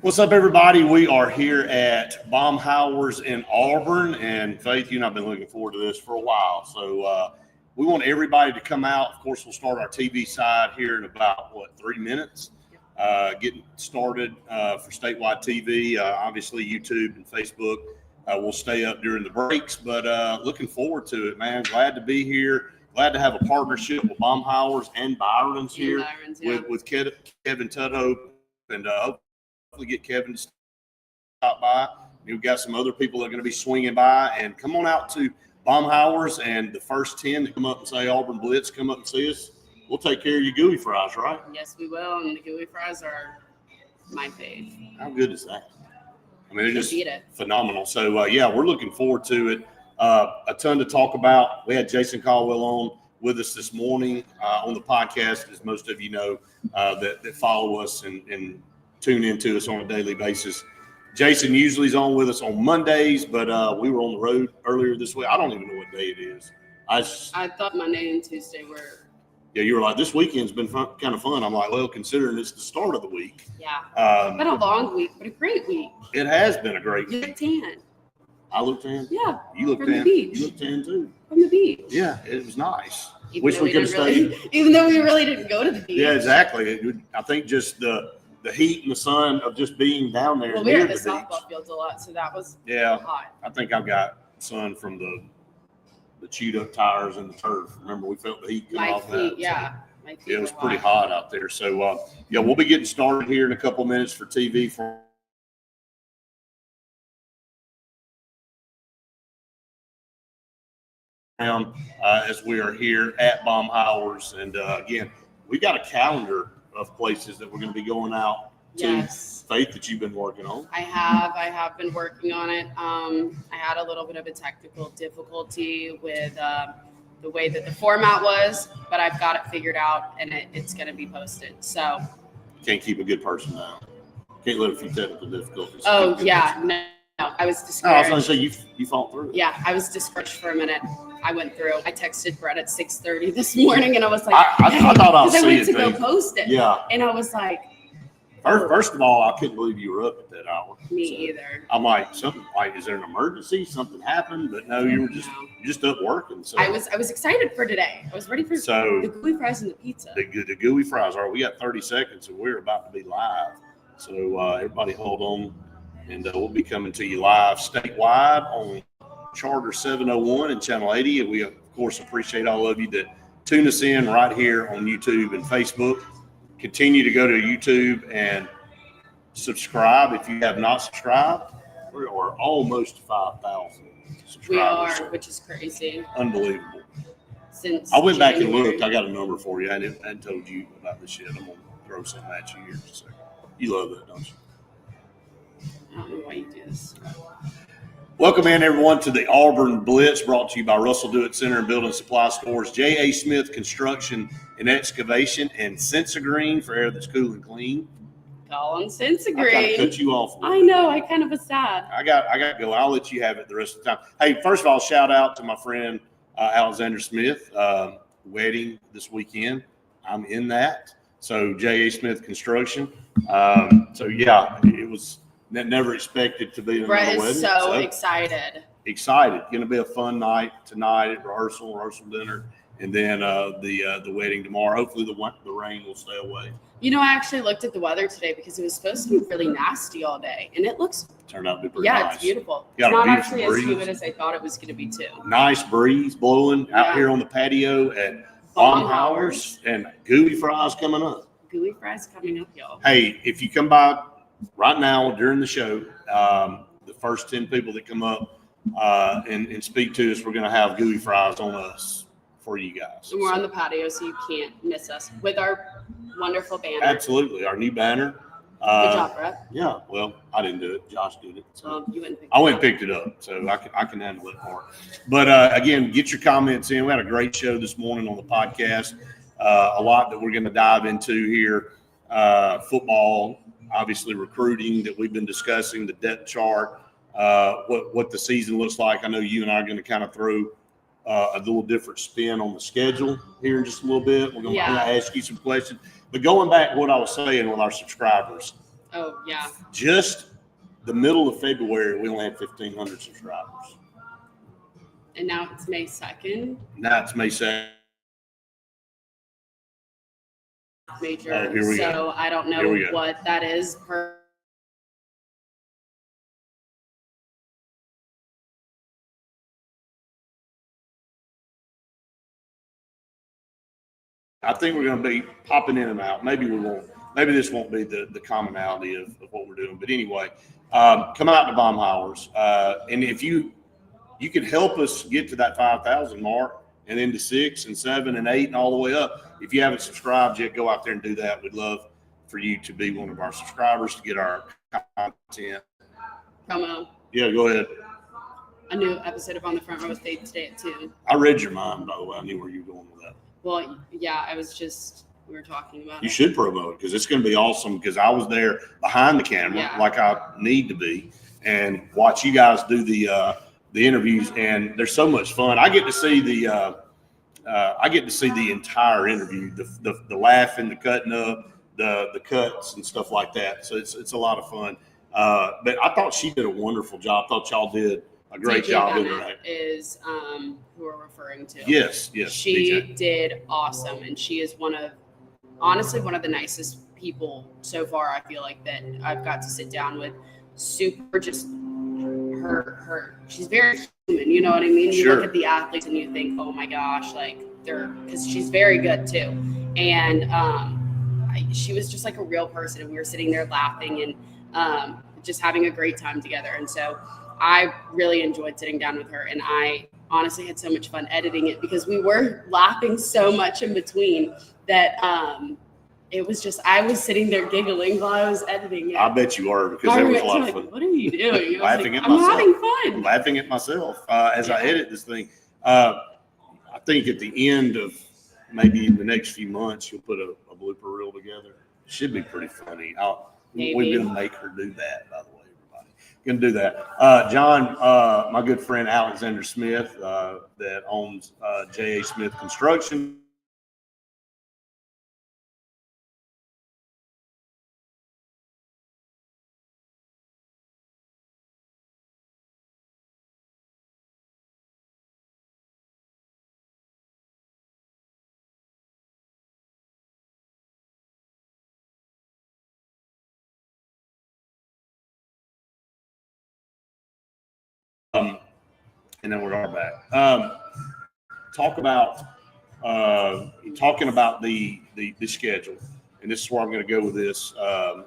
What's up, everybody? We are here at Baumhowers in Auburn, and Faith, you and I have been looking forward to this for a while. So we want everybody to come out. Of course, we'll start our TV side here in about, 3 minutes, getting started for statewide TV. Obviously, YouTube and Facebook will stay up during the breaks, but looking forward to it, man. Glad to be here. Glad to have a partnership with Baumhowers and Byron's here with Kevin Tudhope, and hopefully get Kevin to stop by. We've got some other people that are going to be swinging by, and come on out to Baumhowers, and the first 10 that come up and say Auburn Blitz, come up and see us. We'll take care of your gooey fries, right? Yes, we will, and the gooey fries are my fave. How good is that? I mean, they're just phenomenal. So, we're looking forward to it. A ton to talk about. We had Jason Caldwell on with us this morning on the podcast, as most of you know that follow us and tune into us on a daily basis. Jason usually is on with us on Mondays, but we were on the road earlier this week. I don't even know what day it is. I thought Monday and Tuesday were. Yeah, you were like, this weekend's been kind of fun. I'm like, well, considering it's the start of the week. Yeah. It's been a long week, but a great week. It has been a great week. You look tan. I look tan? Yeah. You look from tan? The beach. You look tan too. From the beach. Yeah, it was nice. Wish we could have stayed. Even though we really didn't go to the beach. Yeah, exactly. I think just the heat and the sun of just being down there. Well, we were at the softball fields a lot, so that was hot. I think I've got sun from the chewed up tires and the turf. Remember, we felt the heat coming off that. Yeah. It was pretty hot out there. So, we'll be getting started here in a couple of minutes for TV for as we are here at Baumhowers. And again, we got a calendar of places that we're going to be going out to. Yes. Faith, that you've been working on. I have been working on it. I had a little bit of a technical difficulty with the way that the format was, but I've got it figured out, and it's going to be posted. So can't keep a good person down. Can't let a few technical difficulties. Oh yeah, no, I was discouraged. No, I was going to say you fought through. Yeah, I was discouraged for a minute. I went through. I texted Brett at 6:30 this morning, and I was like, I thought I'll see it. I went to go post it. Yeah. And I was like, First of all, I couldn't believe you were up at that hour. Me either. I'm like, is there an emergency? Something happened? But no, you were just up working. So I was excited for today. I was ready for the gooey fries and the pizza. The gooey fries. All right, we got 30 seconds, and we're about to be live. So everybody hold on, and we'll be coming to you live statewide on Charter 701 and Channel 80. And we, of course, appreciate all of you that tune us in right here on YouTube and Facebook. Continue to go to YouTube and subscribe if you have not subscribed. We are almost 5,000 subscribers. We are, which is crazy. Unbelievable. Since I went back and looked. I got a number for you. I hadn't told you about this yet. I'm going to throw something at you here in a second. You love that, don't you? I don't know why you do this. Welcome in, everyone, to the Auburn Blitz, brought to you by Russell Do It Center and Building Supply Stores, J.A. Smith Construction and Excavation, and Sensagreen for air that's cool and clean. Call on Sensagreen. I kind of cut you off. I know. I kind of was sad. I got to go. I'll let you have it the rest of the time. Hey, first of all, shout out to my friend Alexander Smith. Wedding this weekend. I'm in that. So J.A. Smith Construction. It was. Never expected to be in Brett wedding. Is so excited. Excited. Going to be a fun night tonight at rehearsal dinner, and then the wedding tomorrow. Hopefully the rain will stay away. You know, I actually looked at the weather today because it was supposed to be really nasty all day, and it turned out to be pretty nice. It's beautiful. It's not actually as humid as I thought it was going to be too. Nice breeze blowing out here on the patio at Baumhowers, and gooey fries coming up. Gooey fries coming up, y'all. Hey, if you come by right now during the show, the first 10 people that come up and speak to us, we're going to have gooey fries on us for you guys. And we're on the patio, so you can't miss us with our wonderful banner. Absolutely. Our new banner. Good job, Brett. Yeah. Well, I didn't do it. Josh did it. So I went and picked it up, so I can handle it more. But again, get your comments in. We had a great show this morning on the podcast. A lot that we're going to dive into here. Football, obviously recruiting that we've been discussing, the depth chart, what the season looks like. I know you and I are going to kind of throw a little different spin on the schedule here in just a little bit. We're going to ask you some questions. But going back to what I was saying with our subscribers, Oh, yeah. Just the middle of February, we only had 1,500 subscribers. And now it's May 2nd. Now it's May 2nd. Major. Oh, here we so go. I don't know what that is per. I think we're going to be popping in and out. Maybe we won't. Maybe this won't be the commonality of what we're doing. But anyway, come out to Baumhowers. And if you could help us get to that 5,000 mark and then to 6 and 7 and 8 and all the way up. If you haven't subscribed yet, go out there and do that. We'd love for you to be one of our subscribers to get our content. Promo. Yeah, go ahead. A new episode of On the Front Row State today at 2. I read your mind, by the way. I knew where you were going with that. Well, yeah, we were talking about You should promote it because it's going to be awesome because I was there behind the camera like I need to be and watch you guys do the interviews, and they're so much fun. I get to see the entire interview, the laughing, the cutting up, the cuts and stuff like that. So it's a lot of fun. But I thought she did a wonderful job. I thought y'all did a great job in that. Is who we're referring to. Yes. She DJ. did awesome, and she is honestly one of the nicest people so far. I feel like that I've got to sit down with. Super, just her. She's very human. You know what I mean? You look at the athletes and you think, oh my gosh, like because she's very good too. And she was just like a real person, and we were sitting there laughing and just having a great time together. And so I really enjoyed sitting down with her, and I honestly had so much fun editing it because we were laughing so much in between that it was just, I was sitting there giggling while I was editing it. I bet you are because there was a lot of fun. What are you doing? Laughing at I'm myself. having fun. Laughing at myself as I edit this thing. I think at the end of maybe in the next few months, you'll put a blooper reel together. Should be pretty funny. We're going to make her do that, by the way, everybody. Going to do that. John, my good friend Alexander Smith, that owns J.A. Smith Construction. And then we are back. Talking about the schedule, and this is where I'm going to go with this. I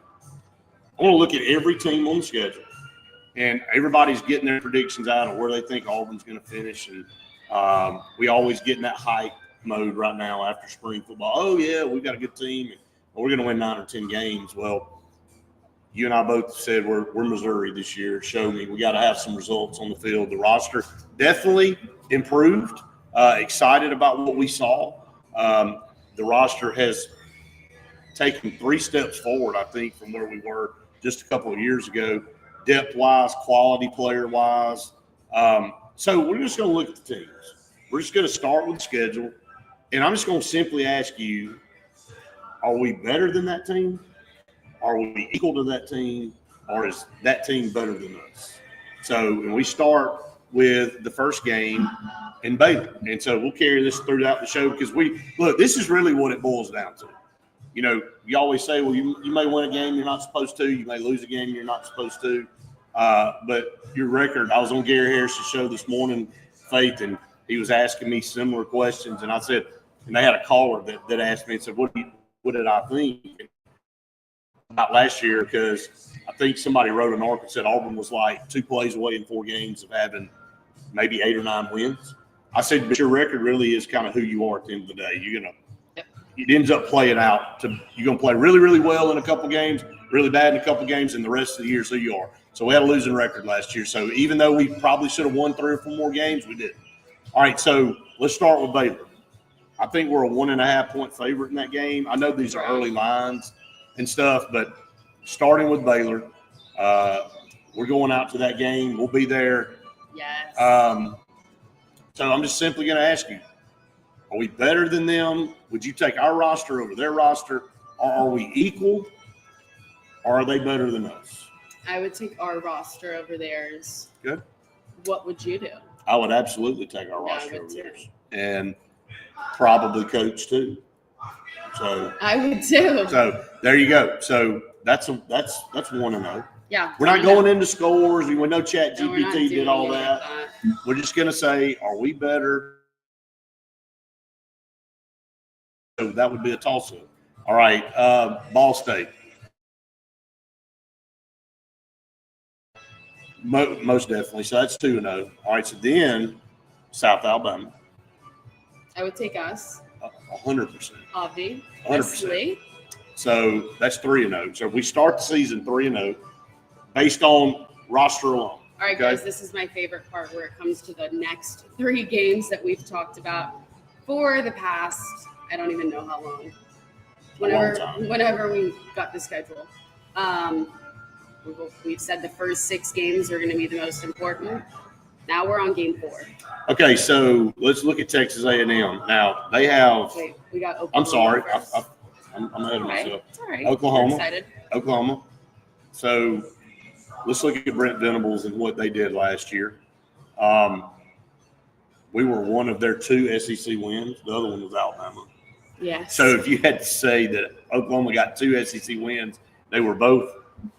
want to look at every team on the schedule, and everybody's getting their predictions out of where they think Auburn's going to finish, and we always get in that hype mode right now after spring football. Oh yeah, we've got a good team, and we're going to win 9 or 10 games. Well, you and I both said we're Missouri this year. Show me. We got to have some results on the field. The roster definitely improved. Excited about what we saw. The roster has taken 3 steps forward, I think, from where we were just a couple of years ago, depth-wise, quality player-wise. So we're just going to look at the teams. We're just going to start with the schedule, and I'm just going to simply ask you, are we better than that team? Are we equal to that team, or is that team better than us? So we start with the first game in Baylor. And so we'll carry this throughout the show because this is really what it boils down to. You know, you always say, well, you may win a game you're not supposed to. You may lose a game you're not supposed to. But your record, I was on Gary Harris's show this morning, Faith, and he was asking me similar questions. And I said, and they had a caller that asked me and said, what did I think about last year? Because I think somebody wrote an article that said Auburn was like 2 plays away in 4 games of having maybe 8 or 9 wins. I said, but your record really is kind of who you are at the end of the day. It ends up playing out to you're going to play really, really well in a couple games, really bad in a couple games, and the rest of the year is who you are. So we had a losing record last year. So even though we probably should have won 3 or 4 more games, we didn't. All right, so let's start with Baylor. I think we're a 1.5-point favorite in that game. I know these are early lines and stuff, but starting with Baylor, we're going out to that game. We'll be there. Yes. So I'm just simply going to ask you, are we better than them? Would you take our roster over their roster? Or are we equal? or are they better than us? I would take our roster over theirs. Good. What would you do? I would absolutely take our Yeah, I roster would over too. theirs, and probably coach too. So I would too. So there you go. So that's 1-0. Yeah. We're not going into scores. We know Chat No, we're not GPT did doing all any of that. We're just going to say, are we better? So that would be a toss-up. All right, Ball State. Most definitely. So that's 2-0. All right, so then South Alabama. I would take us. 100%. Obviously. So that's 3-0. So if we start the season 3-0 based on roster alone. All right, guys, this is my favorite part where it comes to the next 3 games that we've talked about for the past, I don't even know how long. Whenever we got the schedule. We've said the first 6 games are going to be the most important. Now we're on game 4. Okay, so let's look at Texas A&M. Now they have. Wait, we got Oklahoma. I'm sorry, First. I'm ahead of myself. It's all right. Oklahoma. So let's look at Brent Venables and what they did last year. We were one of their 2 SEC wins. The other one was Alabama. Yes. So if you had to say that Oklahoma got 2 SEC wins, they were both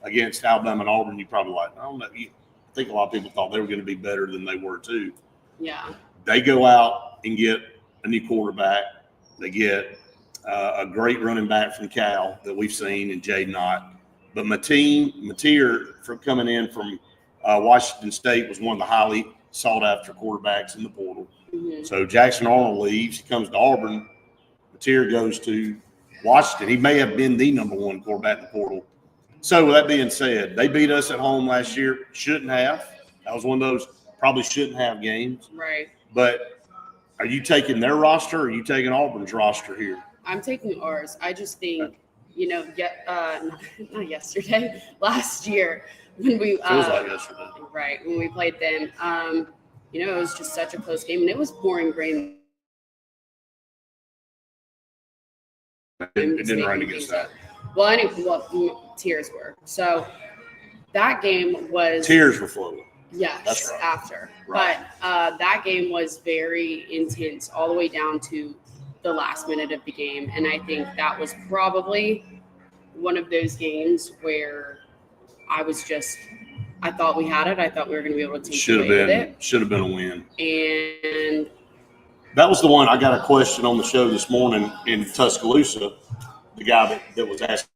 against Alabama and Auburn, you probably I don't know. I think a lot of people thought they were going to be better than they were too. Yeah. They go out and get a new quarterback. They get a great running back from Cal that we've seen in Jay Knott. But Mateer, from coming in from Washington State, was one of the highly sought-after quarterbacks in the portal. Mm-hmm. So Jackson Arnold leaves. He comes to Auburn. Mateer goes to Washington. He may have been the number 1 quarterback in the portal. So with that being said, they beat us at home last year. Shouldn't have. That was one of those probably shouldn't have games. Right. But are you taking their roster or are you taking Auburn's roster here? I'm taking ours. I just think, not yesterday, last year when we feels like yesterday. Right, when we played them, it was just such a close game, and it was pouring rain. It didn't rain against that. Well, tears were. So that game was tears were flowing. Yes, that's right. After. Right. But that game was very intense all the way down to the last minute of the game. And I think that was probably one of those games where I thought we had it. I thought we were going to be able to take it. Should have been a win. And that was the one I got a question on the show this morning in Tuscaloosa. The guy that was asking.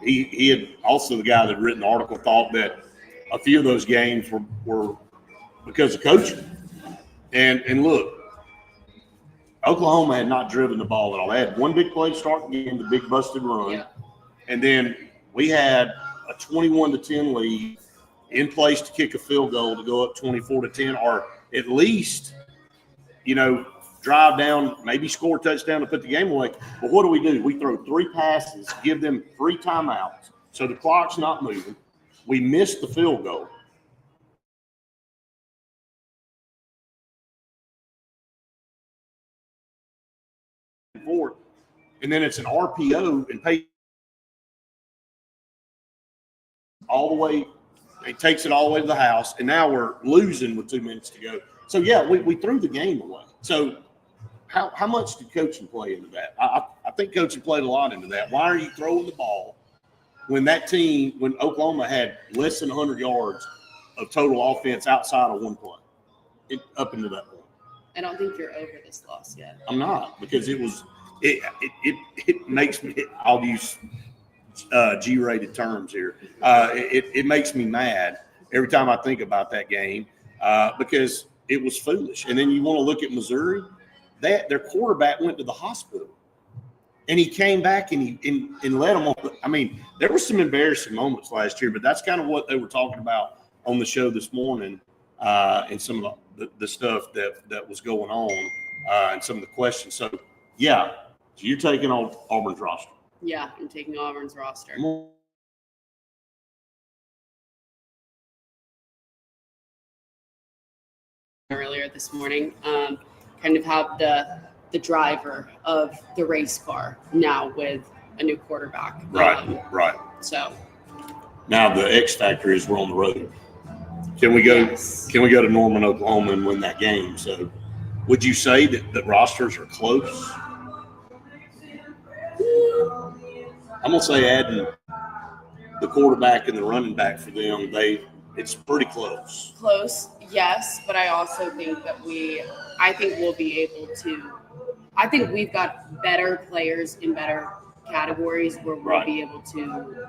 He had also the guy that had written the article thought that a few of those games were because of coaching. And look, Oklahoma had not driven the ball at all. They had one big play to start the game, the big busted run. Yeah. And then we had a 21-10 lead in place to kick a field goal to go up 24-10, or at least, drive down, maybe score a touchdown to put the game away. But what do? We throw 3 passes, give them 3 timeouts, so the clock's not moving. We missed the field goal. And then it's an RPO and pay all the way. It takes it all the way to the house, and now we're losing with 2 minutes to go. So, yeah, we threw the game away. So how much did coaching play into that? I think coaching played a lot into that. Why are you throwing the ball when Oklahoma had less than 100 yards of total offense outside of one play up into that point? I don't think you're over this loss yet. I'm not, because it makes me – I'll use G-rated terms here. It makes me mad every time I think about that game because it was foolish. And then you want to look at Missouri. Their quarterback went to the hospital, and he came back and let them on. I mean, there were some embarrassing moments last year, but that's kind of what they were talking about on the show this morning and some of the stuff that was going on and some of the questions. So, yeah, so you're taking on Auburn's roster. Yeah, I'm taking Auburn's roster. Earlier this morning, kind of have the driver of the race car now with a new quarterback. Right. So now the X factor is we're on the road. Can we go? Yes. Can we go to Norman, Oklahoma, and win that game? So, would you say that the rosters are close? I'm gonna say adding the quarterback and the running back for them, it's pretty close. Close, yes, but I also think that I think we'll be able to. I think we've got better players in better categories where we'll be able to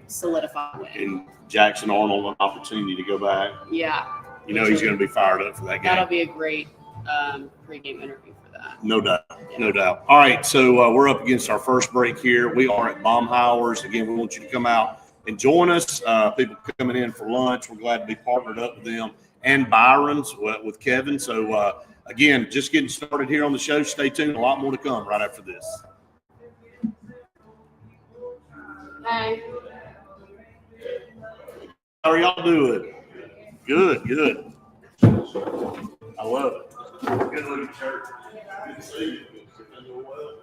solidify win. And Jackson Arnold an opportunity to go back. Yeah. He's going to be fired up for that game. That'll be a great pregame interview for that. No doubt. Yeah. No doubt. All right, so we're up against our first break here. We are at Baumhowers. Again, we want you to come out and join us. People coming in for lunch. We're glad to be partnered up with them and Byron's with Kevin. So, again, just getting started here on the show. Stay tuned. A lot more to come right after this. Hi. How are y'all doing? Good. I love it. Good looking shirt. Good to see you. Doing well.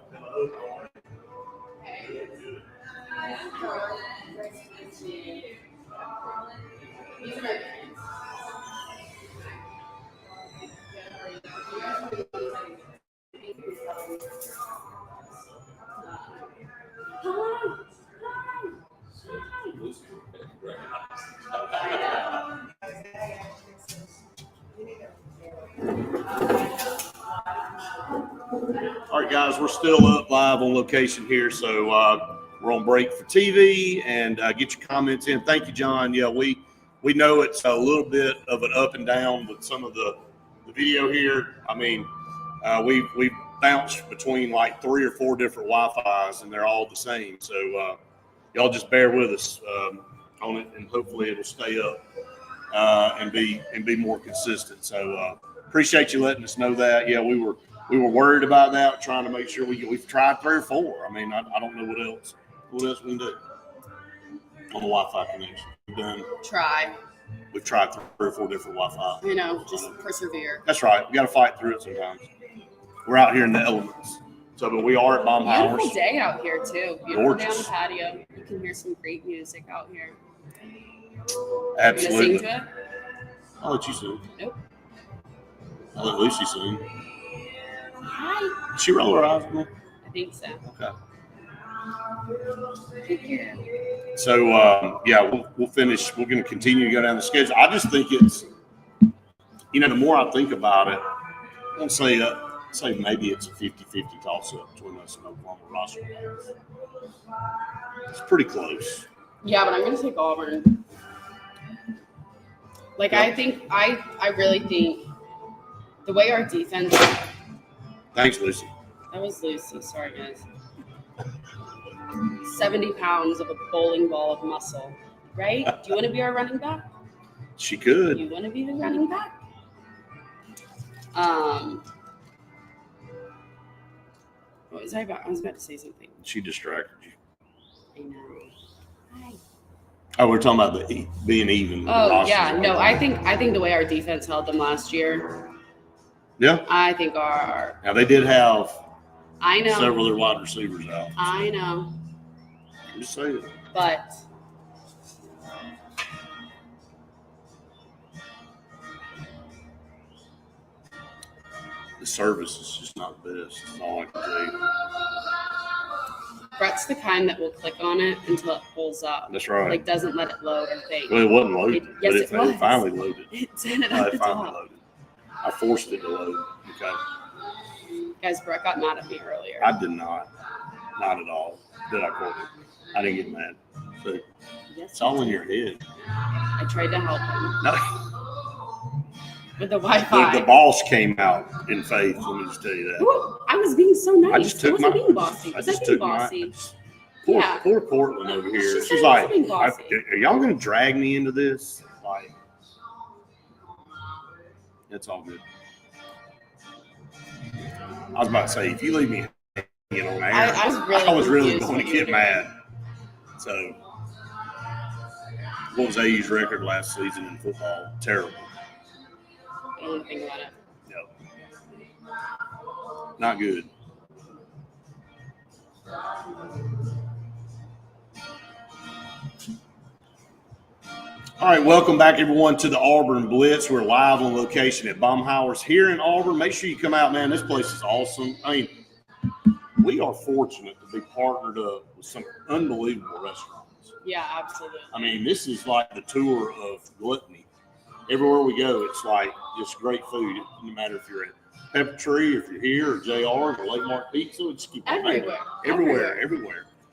All right, guys, we're still up live on location here, so we're on break for TV and get your comments in. Thank you, John. Yeah, we know it's a little bit of an up and down with some of the video here. I mean, we've bounced between like 3 or 4 different Wi-Fi's, and they're all the same. So y'all just bear with us on it, and hopefully it'll stay up and be more consistent. So appreciate you letting us know that. Yeah, we were worried about that, trying to make sure we've tried 3 or 4. I mean, I don't know what else we can do on the Wi-Fi connection. We've tried 3 or 4 different Wi-Fi. Just persevere. That's right. We got to fight through it sometimes. We're out here in the elements. So, but we are at Baumhowers. Beautiful day out here too. Beautiful Gorgeous. Day on the patio. You can hear some great music out here. Absolutely. You gonna sing to it? I'll let you sing. Nope. I'll let Lucy sing. Hi. Did she roll her eyes at me? I think so. Okay. Take care. So, we'll finish. We're going to continue to go down the schedule. I just think it's, the more I think about it, I'm going to say maybe it's a 50-50 toss-up between us and Oklahoma roster. It's pretty close. Yeah, but I'm going to take Auburn. Like, yep. I really think the way our defense. Thanks, Lucy. That was Lucy. Sorry, guys. 70 pounds of a bowling ball of muscle, right? Do you want to be our running back? She could. You want to be the running back? What was I about? I was about to say something. She distracted you. I know. Hi. Oh, we're talking about the being even. Oh yeah, no. I think the way our defense held them last year. Yeah. I think our. Now they did have. I know. Several of their wide receivers out. I know. I'm just saying. But. The service is just not the best. That's all I can tell you. Brett's the kind that will click on it until it pulls up. That's right. Like, doesn't let it load or think. Well, it wasn't loaded. Yes, it was. It finally loaded. It said it at the top. Loaded. I forced it to load. Okay. Guys, Brett got mad at me earlier. I did not. Not at all. Did I, Courtney? I didn't get mad. So yes, it's all in your head. I tried to help him. No. With the Wi-Fi. The boss came out in faith. Let me just tell you that. Ooh, I was being so nice. I just took wasn't being bossy. I just took bossy. Yeah. Poor Portland over here. She's like, are y'all going to drag me into this? Like, it's all good. I was about to say, if you leave me hanging on air, I was really going to get mad. So, what was AU's record last season in football? Terrible. I don't think about it. No. Not good. All right, welcome back, everyone, to the Auburn Blitz. We're live on location at Baumhowers here in Auburn. Make sure you come out, man. This place is awesome. I mean, we are fortunate to be partnered up with some unbelievable restaurants. Yeah, absolutely. I mean, this is like the tour of gluttony. Everywhere we go, it's like just great food. No matter if you're at Pepper Tree, if you're here, or JR's, or Lake Mark Pizza, it's keep everywhere.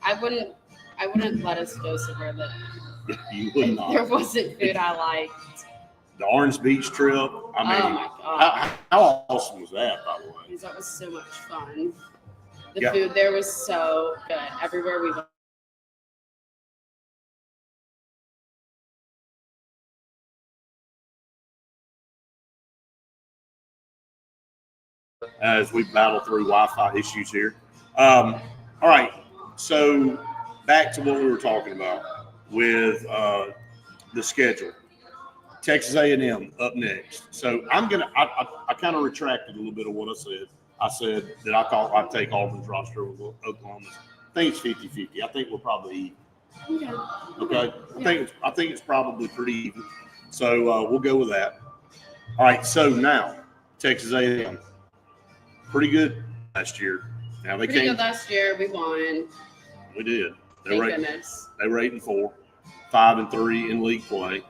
I wouldn't let us go somewhere that You would not. there wasn't food I liked. The Orange Beach trip. I mean, oh my god, how awesome was that, by the way? because that was so much fun. The Yeah. food there was so good. Everywhere we went. As we battle through Wi-Fi issues here. All right, so back to what we were talking about with the schedule. Texas A&M up next. So I kind of retracted a little bit of what I said. I said that I thought I'd take Auburn's roster with Oklahoma's. I think it's 50-50. I think we're probably even. Okay. I think it's probably pretty even. So we'll go with that. All right. So now Texas A&M, pretty good last year. Now Pretty good last year. We won. We did. Thank goodness. They were 8-4, 5-3 in league play.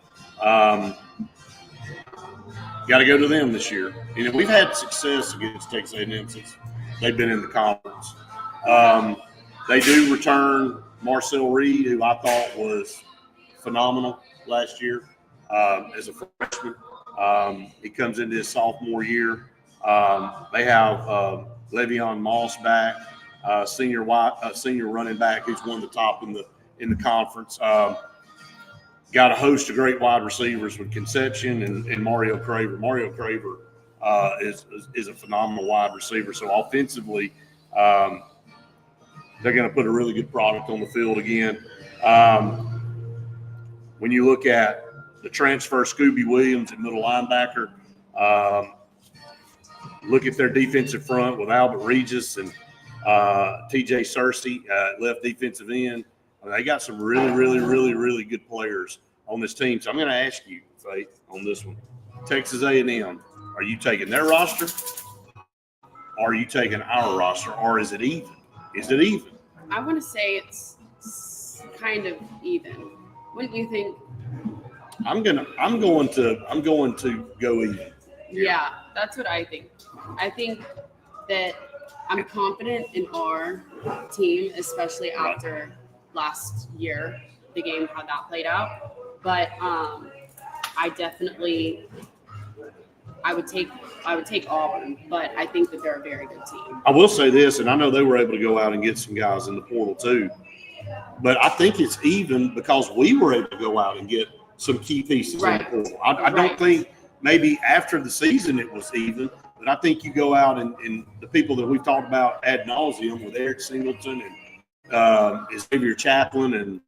Got to go to them this year. You know, we've had success against Texas A&M since they've been in the conference. They do return Marcel Reed, who I thought was phenomenal last year as a freshman. He comes into his sophomore year. They have Le'Veon Moss back, senior running back, who's one of the top in the conference. Got a host of great wide receivers with Conception and Mario Craver. Mario Craver is a phenomenal wide receiver. So offensively, they're going to put a really good product on the field again. When you look at the transfer, Scooby Williams at middle linebacker, look at their defensive front with Albert Regis and TJ Searcy, left defensive end. They got some really good players on this team. So I'm going to ask you, Faith, on this one. Texas A&M, are you taking their roster? Or are you taking our roster? Or is it even? Is it even? I want to say it's kind of even. Wouldn't you think? I'm going to go even. Yeah, that's what I think. I think that I'm confident in our team, especially after last year, the game, how that played out. But I would take Auburn, but I think that they're a very good team. I will say this, and I know they were able to go out and get some guys in the portal too, but I think it's even because we were able to go out and get some key pieces in the portal. I don't think maybe after the season it was even, but I think you go out and the people that we've talked about ad nauseum with Eric Singleton and Xavier Chaplin and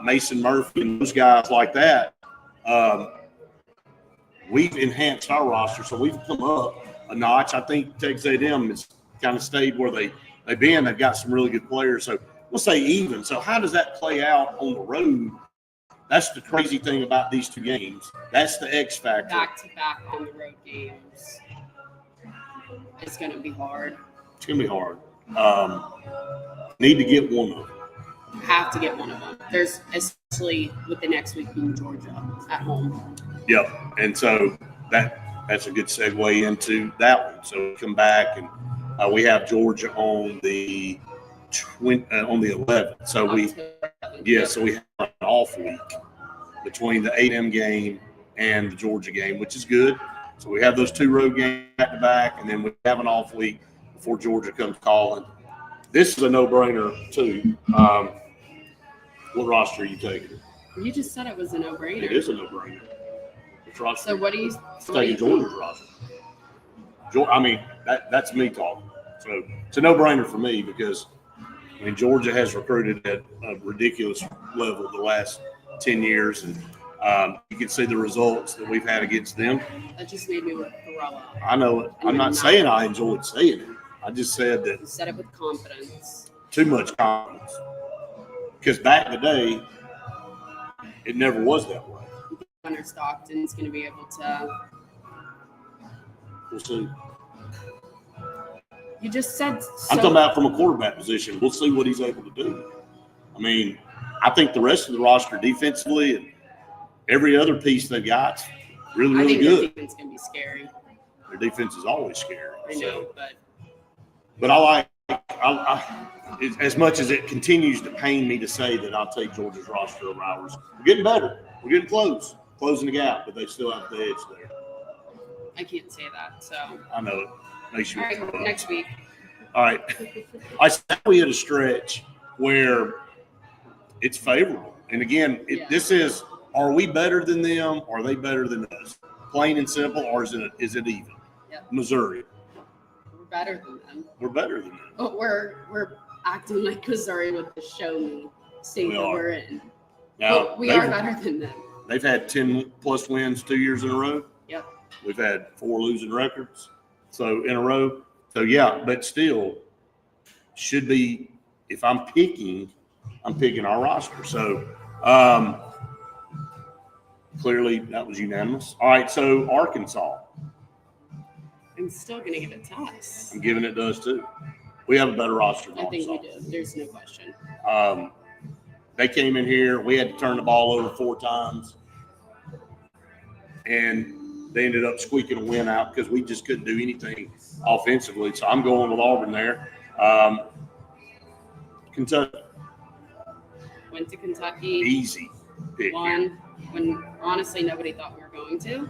Mason Murphy and those guys like that, we've enhanced our roster, so we've come up a notch. I think Texas A&M has kind of stayed where they've been. They've got some really good players, so we'll say even. So how does that play out on the road? That's the crazy thing about these two games. That's the X factor. Back-to-back on the road games. It's going to be hard. It's going to be hard. Need to get one of them. Have to get one of them. There's especially with the next week being Georgia at home. Yep. And so that's a good segue into that one. So we come back and we have Georgia on the 11th. So so we have an off week between the A&M game and the Georgia game, which is good. So we have those two road games back to back, and then we have an off week before Georgia comes calling. This is a no-brainer too. What roster are you taking? You just said it was a no-brainer. It is a no-brainer. So what do you? Taking Georgia's roster. I mean, that's me talking. So it's a no-brainer for me because Georgia has recruited at a ridiculous level the last 10 years, and you can see the results that we've had against them. That just made me throw up. I know it. I'm not saying I enjoyed saying it. I just said that. You said it with confidence. Too much confidence. Because back in the day, it never was that way. Hunter Stockton's going to be able to. We'll see. You just said. I'm talking about from a quarterback position. We'll see what he's able to do. I mean, I think the rest of the roster defensively and every other piece they got really, really good. Their defense can be scary. Their defense is always scary. I know, but I like as much as it continues to pain me to say that I'll take Georgia's roster over ours. We're getting better. We're getting closing the gap, but they still have the edge there. I can't say that, so. I know it. Makes you. All right, next week. All right. I said we had a stretch where it's favorable. And again, this is, are we better than them or are they better than us? Plain and simple, or is it even? Yep. Missouri. We're better than them. We're better than them. But we're acting like Missouri with the show me state that we're in. Now, but we are better than them. They've had 10-plus wins 2 years in a row. Yep. We've had 4 losing records in a row. So, yeah, but still should be, if I'm picking our roster. So, clearly that was unanimous. All right, so Arkansas. I'm still going to give it to us. I'm giving it to us, too. We have a better roster than Arkansas. I think we do. There's no question. They came in here. We had to turn the ball over 4 times. And they ended up squeaking a win out because we just couldn't do anything offensively. So I'm going with Auburn there. Kentucky. Went to Kentucky. Easy pick. Won when honestly nobody thought we were going to.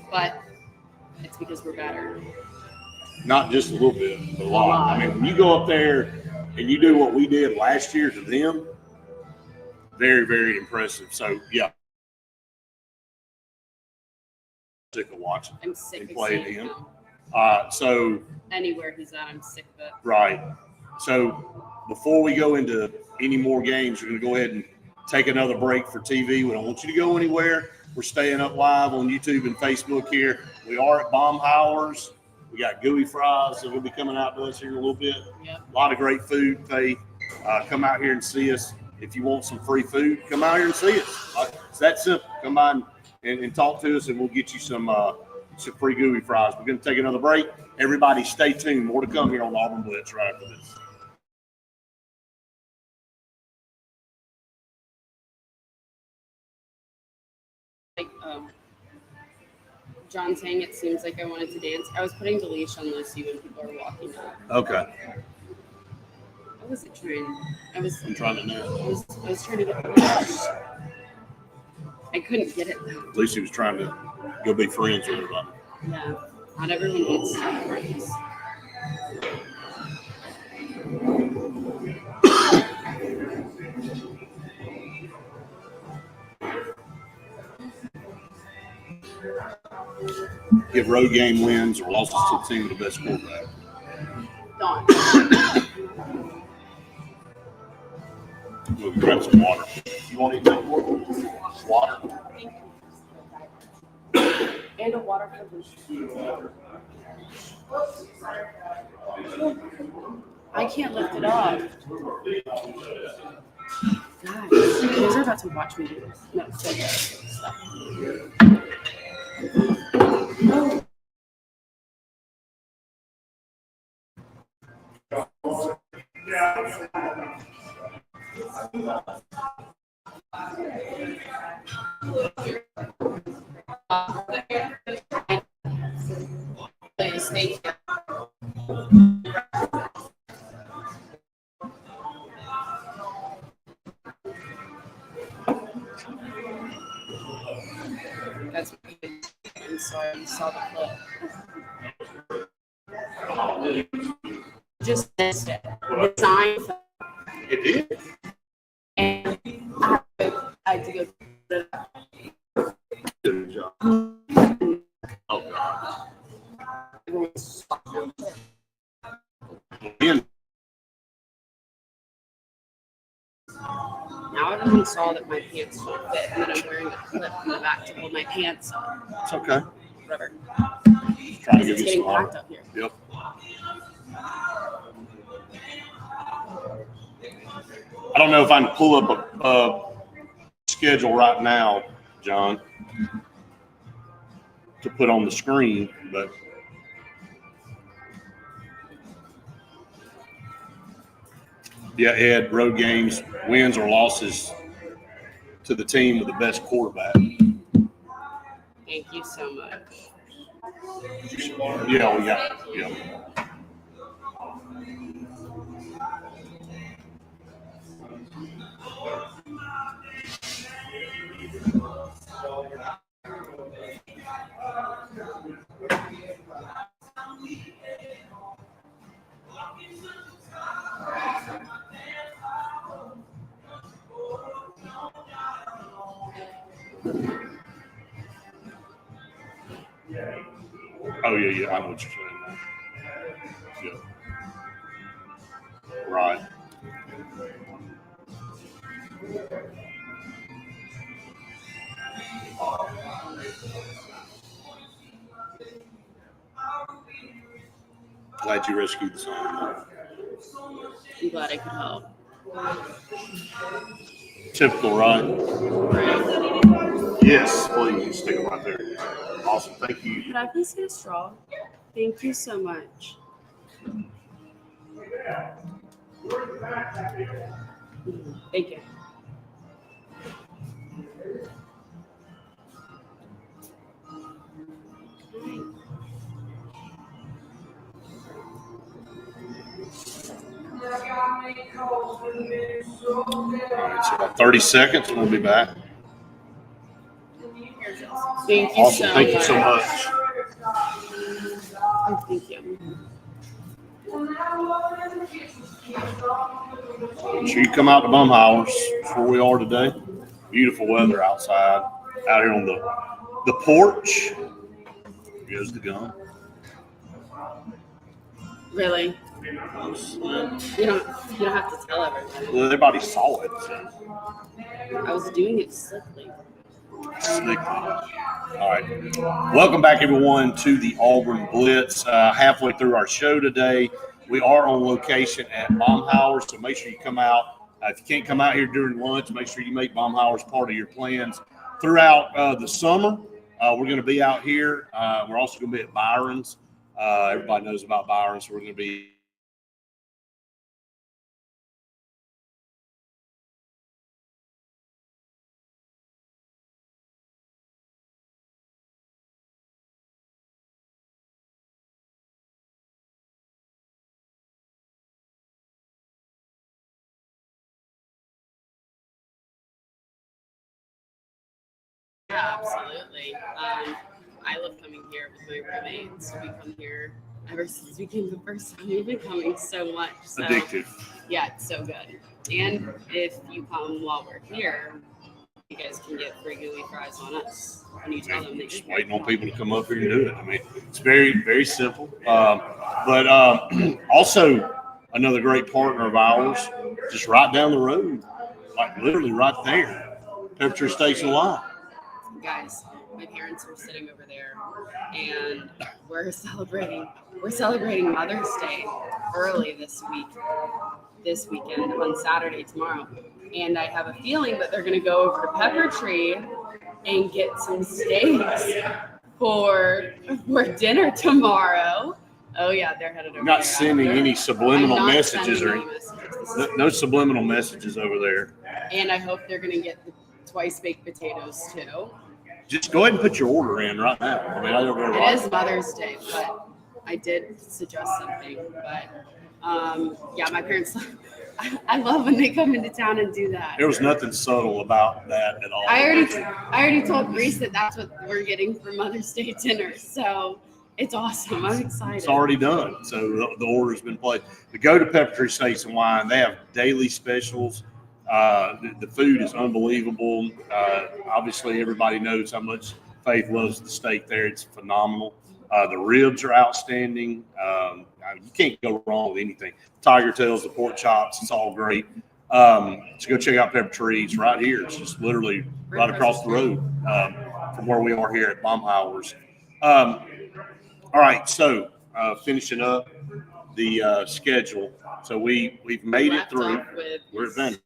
But it's because we're better. Not just a little bit, but a lot. I mean, when you go up there and you do what we did last year to them, very, very impressive. So, yeah. Sick of watching. I'm sick of seeing him. So anywhere he's at, I'm sick of it. Right. So before we go into any more games, we're going to go ahead and take another break for TV. We don't want you to go anywhere. We're staying up live on YouTube and Facebook here. We are at Baumhowers. We got gooey fries that will be coming out to us here in a little bit. Yep. A lot of great food. Come out here and see us. If you want some free food, come out here and see us. It's that simple. Come by and talk to us, and we'll get you some free gooey fries. We're going to take another break. Everybody stay tuned. More to come here on the Auburn Blitz right after this. John saying it seems like I wanted to dance. I was putting the leash on Lucy when people are walking up. Okay. I wasn't trying. I'm trying to know. I was trying to get the leash. I couldn't get it though. Lucy was trying to go be friends with everybody. Yeah. Not everyone wants to be friends. Give road game wins or losses to the team with the best quarterback. Dawn. We'll grab some water. You want anything more? Water? And a water for Lucy. I can't lift it up. God, you guys are about to watch me do this. No, so stop. Please, thank you. That's what you did. I'm sorry, you saw the clip. Just missed it. Design. It did. And I had to go. Good job. Oh, God. Again. Now everyone saw that my pants don't fit, and then I'm wearing a clip in the back to hold my pants up. It's okay. Whatever. Trying to It's give you getting some water. packed up here. Yep. I don't know if I can pull up a schedule right now John, to put on the screen, but yeah, Ed, road games, wins or losses to the team with the best quarterback. Thank you so much. Yeah. Oh, yeah, I know what you're saying. Yeah. Right. Glad you rescued the song. I'm glad I could help. Typical, right? Right. Yes, please. Stick it right there. Awesome. Thank you. Could I please get a straw? Thank you so much. Thank you. All right, so about 30 seconds and we'll be back. Thank you Awesome. so Thank you much. so much. Oh, thank you. Make sure you come out to Baumhowers. That's where we are today. Beautiful weather outside. Out here on the porch. Here goes the gun. Really? You don't have to tell everybody. Well, everybody saw it. So. I was doing it slickly. All right. Welcome back, everyone, to the Auburn Blitz. Halfway through our show today, we are on location at Baumhowers, so make sure you come out. If you can't come out here during lunch, make sure you make Baumhowers part of your plans. Throughout the summer, we're going to be out here. We're also going to be at Byron's. Everybody knows about Byron's, so we're going to be Yeah, absolutely. I love coming here with my roommates. We come here ever since we came the first time. We've been coming so much. So, addicted. yeah, it's so good. And if you come while we're here, you guys can get free gooey fries on us when you tell them that Just you're waiting on people to come up here and do it. I mean, it's very, very simple. But also, another great partner of ours, just right down the road, like literally right there, Pepper Station Line. Guys, my parents were sitting over there, and we're celebrating Mother's Day early this weekend on Saturday tomorrow, and I have a feeling that they're going to go over to Pepper Tree and get some steaks for dinner tomorrow. Oh yeah, they're headed over. I'm not there. sending any subliminal I'm not messages sending or any messages. no subliminal messages over there. And I hope they're going to get the twice baked potatoes too. Just go ahead and put your order in right now. I mean, I don't know. It is Mother's Day, but I did suggest something. But yeah, my parents, I love when they come into town and do that. There was nothing subtle about that at all. I already told Reese that that's what we're getting for Mother's Day dinner. So it's awesome. I'm excited. It's already done. So the order's been placed. To go to Pepper Tree Steaks and Wine, they have daily specials. The food is unbelievable. Obviously, everybody knows how much Faith loves the steak there. It's phenomenal. The ribs are outstanding. You can't go wrong with anything. Tiger tails, the pork chops, it's all great. So go check out Pepper Tree. It's right here. It's just literally right across the road from where we are here at Baumhowers. All right, so finishing up the schedule. So we've made it through. We're finished.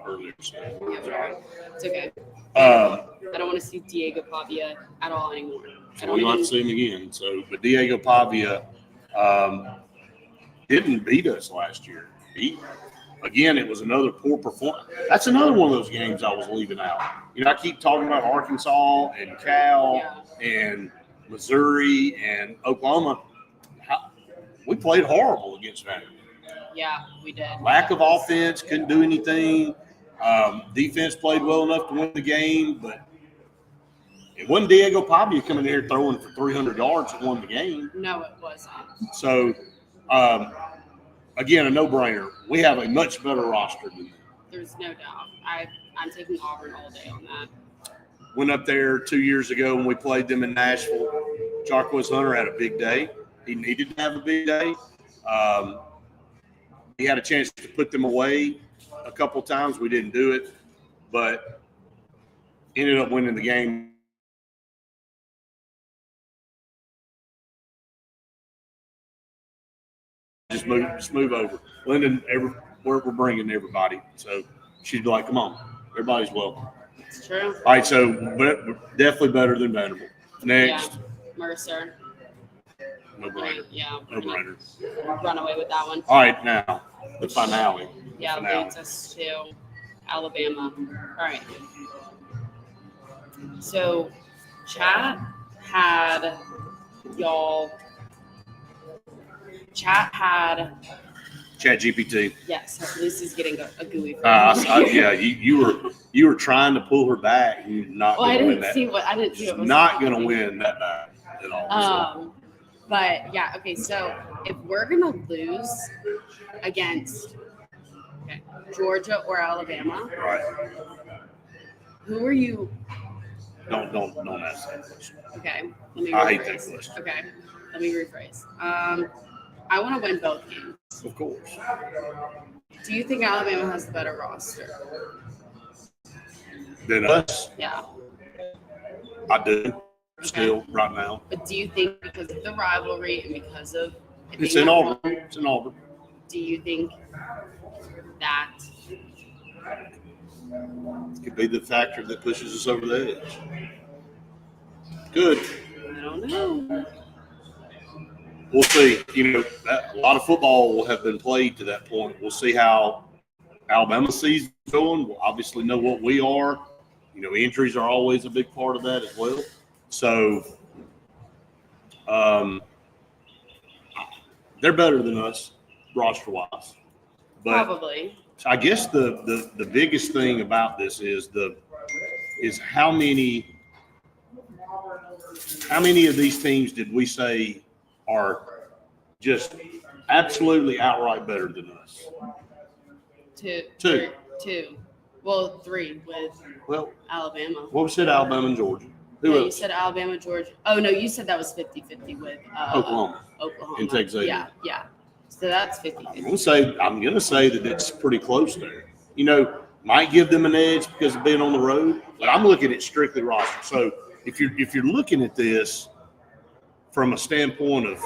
earlier. So. Yeah, it's okay. Um, I don't want to see Diego Pavia at all anymore. So we want to see him again. So, but Diego Pavia didn't beat us last year. Again, it was another poor performance. That's another one of those games I was leaving out. I keep talking about Arkansas and Cal and Missouri and Oklahoma. We played horrible against them. Yeah, we did. Lack of offense, couldn't do anything. Defense played well enough to win the game, but it wasn't Diego Pavia coming in here throwing for 300 yards that won the game. No, it wasn't. So, again, a no-brainer. We have a much better roster than them. There's no doubt. I'm taking Auburn all day on that. Went up there 2 years ago when we played them in Nashville. Jarquez Hunter had a big day. He needed to have a big day. He had a chance to put them away a couple of times. We didn't do it, but ended up winning the game. Just move over. Lyndon, we're bringing everybody. So she'd be like, come on, everybody's welcome. It's true. All right, so definitely better than Vanderbilt. Next. Yeah. Mercer. No brainer. Yeah. No brainer. Run away with that one. All right, now, the finale. Yeah, leads us to Alabama. All right. So Chat ChatGPT. Yes, Lucy's getting a gooey. Yeah, you were trying to pull her back. You're not. Well, I didn't win see what it was. Not going to win that back at all. But yeah, okay. So if we're gonna lose against Georgia or Alabama, Right. Who are you? Don't ask that question. Okay, let me. I hate that question. Okay, let me rephrase. I want to win both games. Of course. Do you think Alabama has the better roster Than us? Yeah. I do. Still, right now. But do you think because of the rivalry and because of It's in Auburn. It's in Auburn. Do you think that could be the factor that pushes us over the edge? Good. I don't know. We'll see. A lot of football will have been played to that point. We'll see how Alabama season's going. We'll obviously know what we are. Injuries are always a big part of that as well. So, they're better than us roster-wise. But Probably. I guess the biggest thing about this is how many of these teams did we say are just absolutely outright better than us? Two. Well, 3 with Alabama. Well, we said Alabama and Georgia. Who else? You said Alabama, Georgia. Oh, no, you said that was 50-50 with Oklahoma. And Texas A&M. Yeah. So that's 50-50. I'm gonna say that it's pretty close there. Might give them an edge because of being on the road, but I'm looking at strictly roster. So if you're looking at this from a standpoint of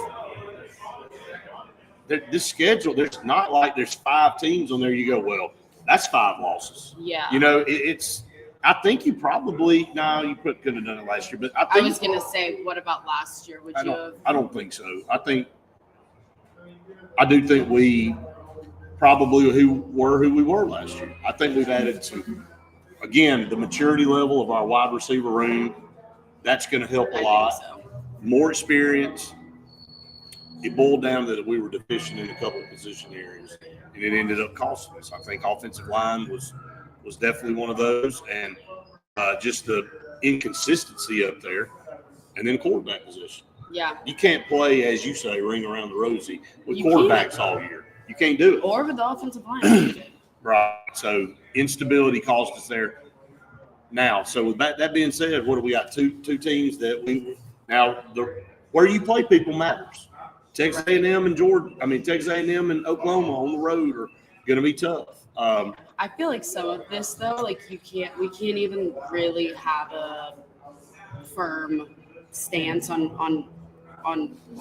this schedule, there's not like there's 5 teams on there. You go, well, that's 5 losses. Yeah. It's. I think you probably you couldn't have done it last year, but I was gonna say, what about last year? Would you have? I don't think so. I do think we probably who we were last year. I think we've added the maturity level of our wide receiver room. That's going to help a lot. So. More experience. It boiled down to that we were deficient in a couple of position areas, and it ended up costing us. I think offensive line was definitely one of those, and just the inconsistency up there, and then quarterback position. Yeah. You can't play, as you say, ring around the rosy with quarterbacks all year. You can't do it. Or with the offensive line. Right. So instability cost us there. Now, so with that being said, what do we got? Two teams that where you play people matters. Texas A&M and Texas A&M and Oklahoma on the road are going to be tough. I feel like some of this though, we can't even really have a firm stance on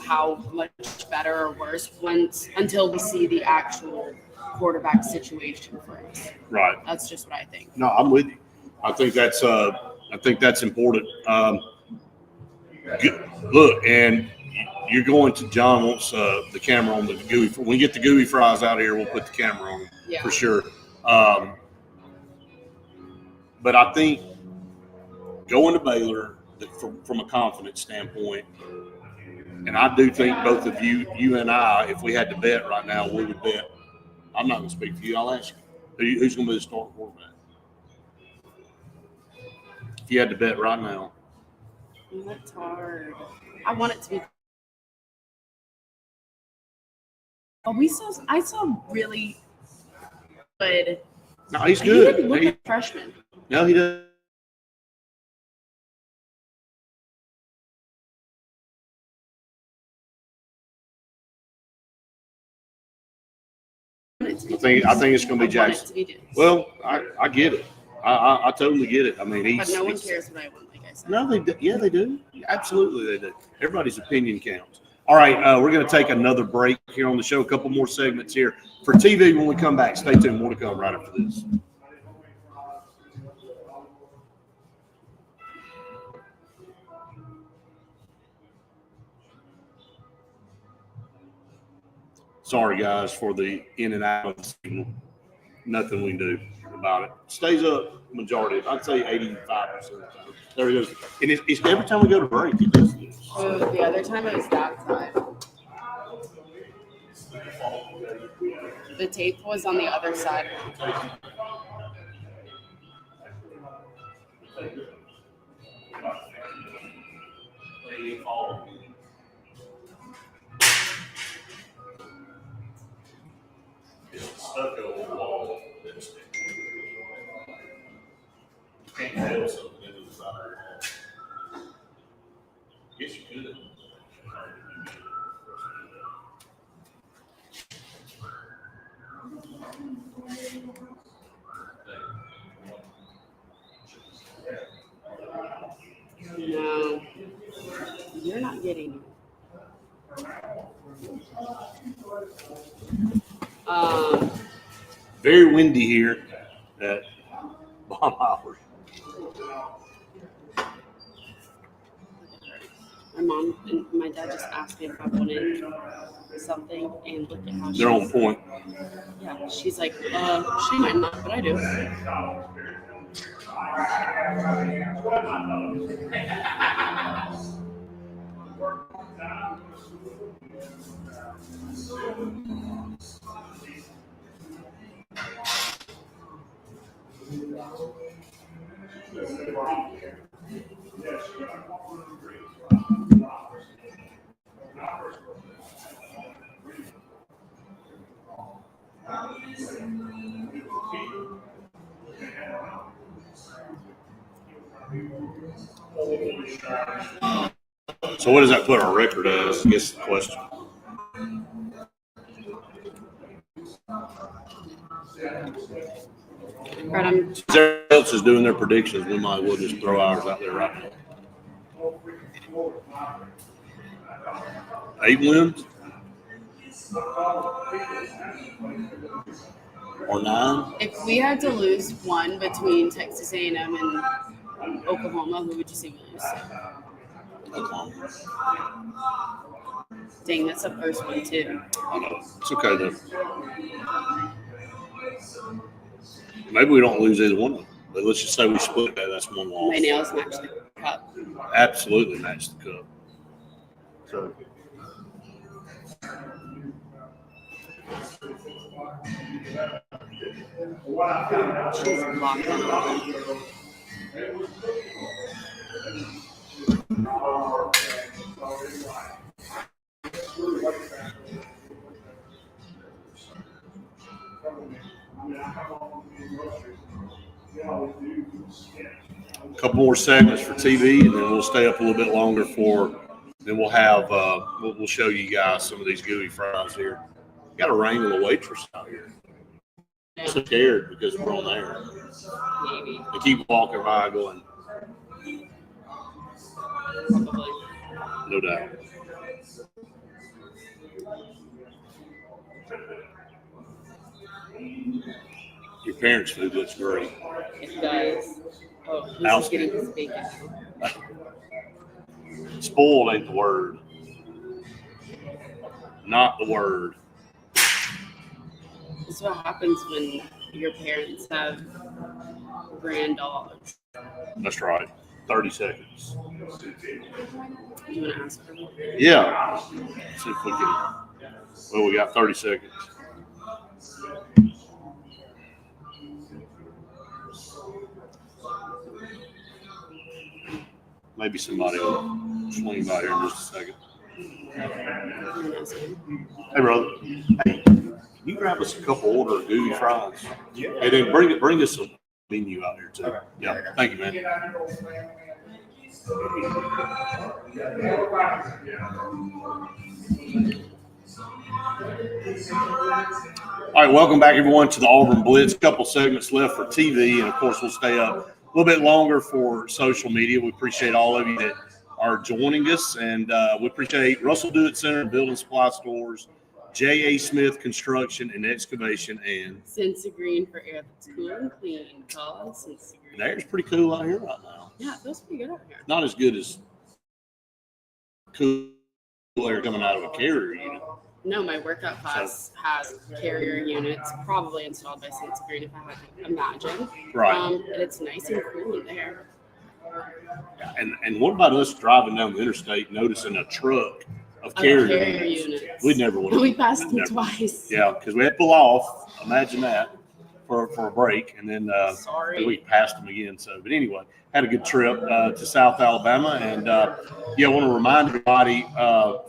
how much better or worse until we see the actual quarterback situation for us. Right. That's just what I think. No, I'm with you. I think that's important. Look, and you're going to John wants the camera on the gooey. When we get the gooey fries out here, we'll put the camera on for sure. But I think going to Baylor from a confidence standpoint, and I do think both of you and I, if we had to bet right now, we would bet. I'm not going to speak for you. I'll ask you, who's going to be the starting quarterback? If you had to bet right now. That's hard. I want it to be. Oh, I saw really good. No, he's He good. didn't look like a freshman. No, he doesn't. I think it's going to be Jackson. Well, I get it. I totally get it. I mean, but no one cares what I want, like I said. No, they do. Yeah, they do. Absolutely, they do. Everybody's opinion counts. All right, we're going to take another break here on the show. A couple more segments here for TV. When we come back, stay tuned. More to come right after this. Sorry, guys, for the in and out of the signal. Nothing we can do about it. Stays up majority of, I'd say 85% of the time. There it goes. And it's every time we go to break, it does this. Oh, the other time it was that side. The tape was on the other side. Stucco wall. Can't nail something into the side of your wall. Yes, you could. No, you're not getting it. Very windy here at Baumhowers. My mom and my dad just asked me if I wanted something, and look at how They're on point. Yeah, she's like, she might not, but I do. So what does that put our record as? I guess the question. Right, Since everyone else is doing their predictions, we might as well just throw ours out there right now. 8 wins? Or 9? if we had to lose one between Texas A&M and Oklahoma, who would you say we lose? Oklahoma. Dang, that's the first one too. I know. It's okay though. Maybe we don't lose either one of them. But let's just say we split that. That's one loss. My nails match the cup. Absolutely match the cup. So. She's locked in. A couple more segments for TV, and then we'll stay up a little bit longer for. Then we'll have we'll show you guys some of these gooey fries here. Got to wrangle a waitress out here. I'm so scared because we're on there. Maybe. They keep walking by, going. Probably. No doubt. Your parents' food looks great. It does. Oh, he's House getting food. his bacon. Spoiled ain't the word. Not the word. This is what happens when your parents have grand dogs. That's right. 30 seconds. You want to ask for more? Yeah. See if we can. Well, we got 30 seconds. Maybe somebody will swing by here in just a second. Hey, brother. Hey, can you grab us a couple order of gooey fries? Yeah. And then bring us some menu out here too. Okay. Yeah. Thank you, man. All right, welcome back, everyone, to the Auburn Blitz. A couple segments left for TV, and of course, we'll stay up a little bit longer for social media. We appreciate all of you that are joining us, and we appreciate Russell Dewitt Center and Building Supply Stores, J.A. Smith Construction and Excavation, and Sensa Green for air that's cool and clean. Call Sensa Green. the air's pretty cool out here right now. Yeah, it feels pretty good out here. Not as good as cool air coming out of a carrier unit. No, my workout class has carrier units, probably installed by Sensa Green, if I had to imagine. Right. And it's nice and cool in there. And what about us driving down the interstate, noticing a truck of carrier units? We never would have. We passed them twice. Yeah, because we had to pull off. Imagine that for a break, and then we passed them again. So, but anyway, had a good trip to South Alabama, and I want to remind everybody,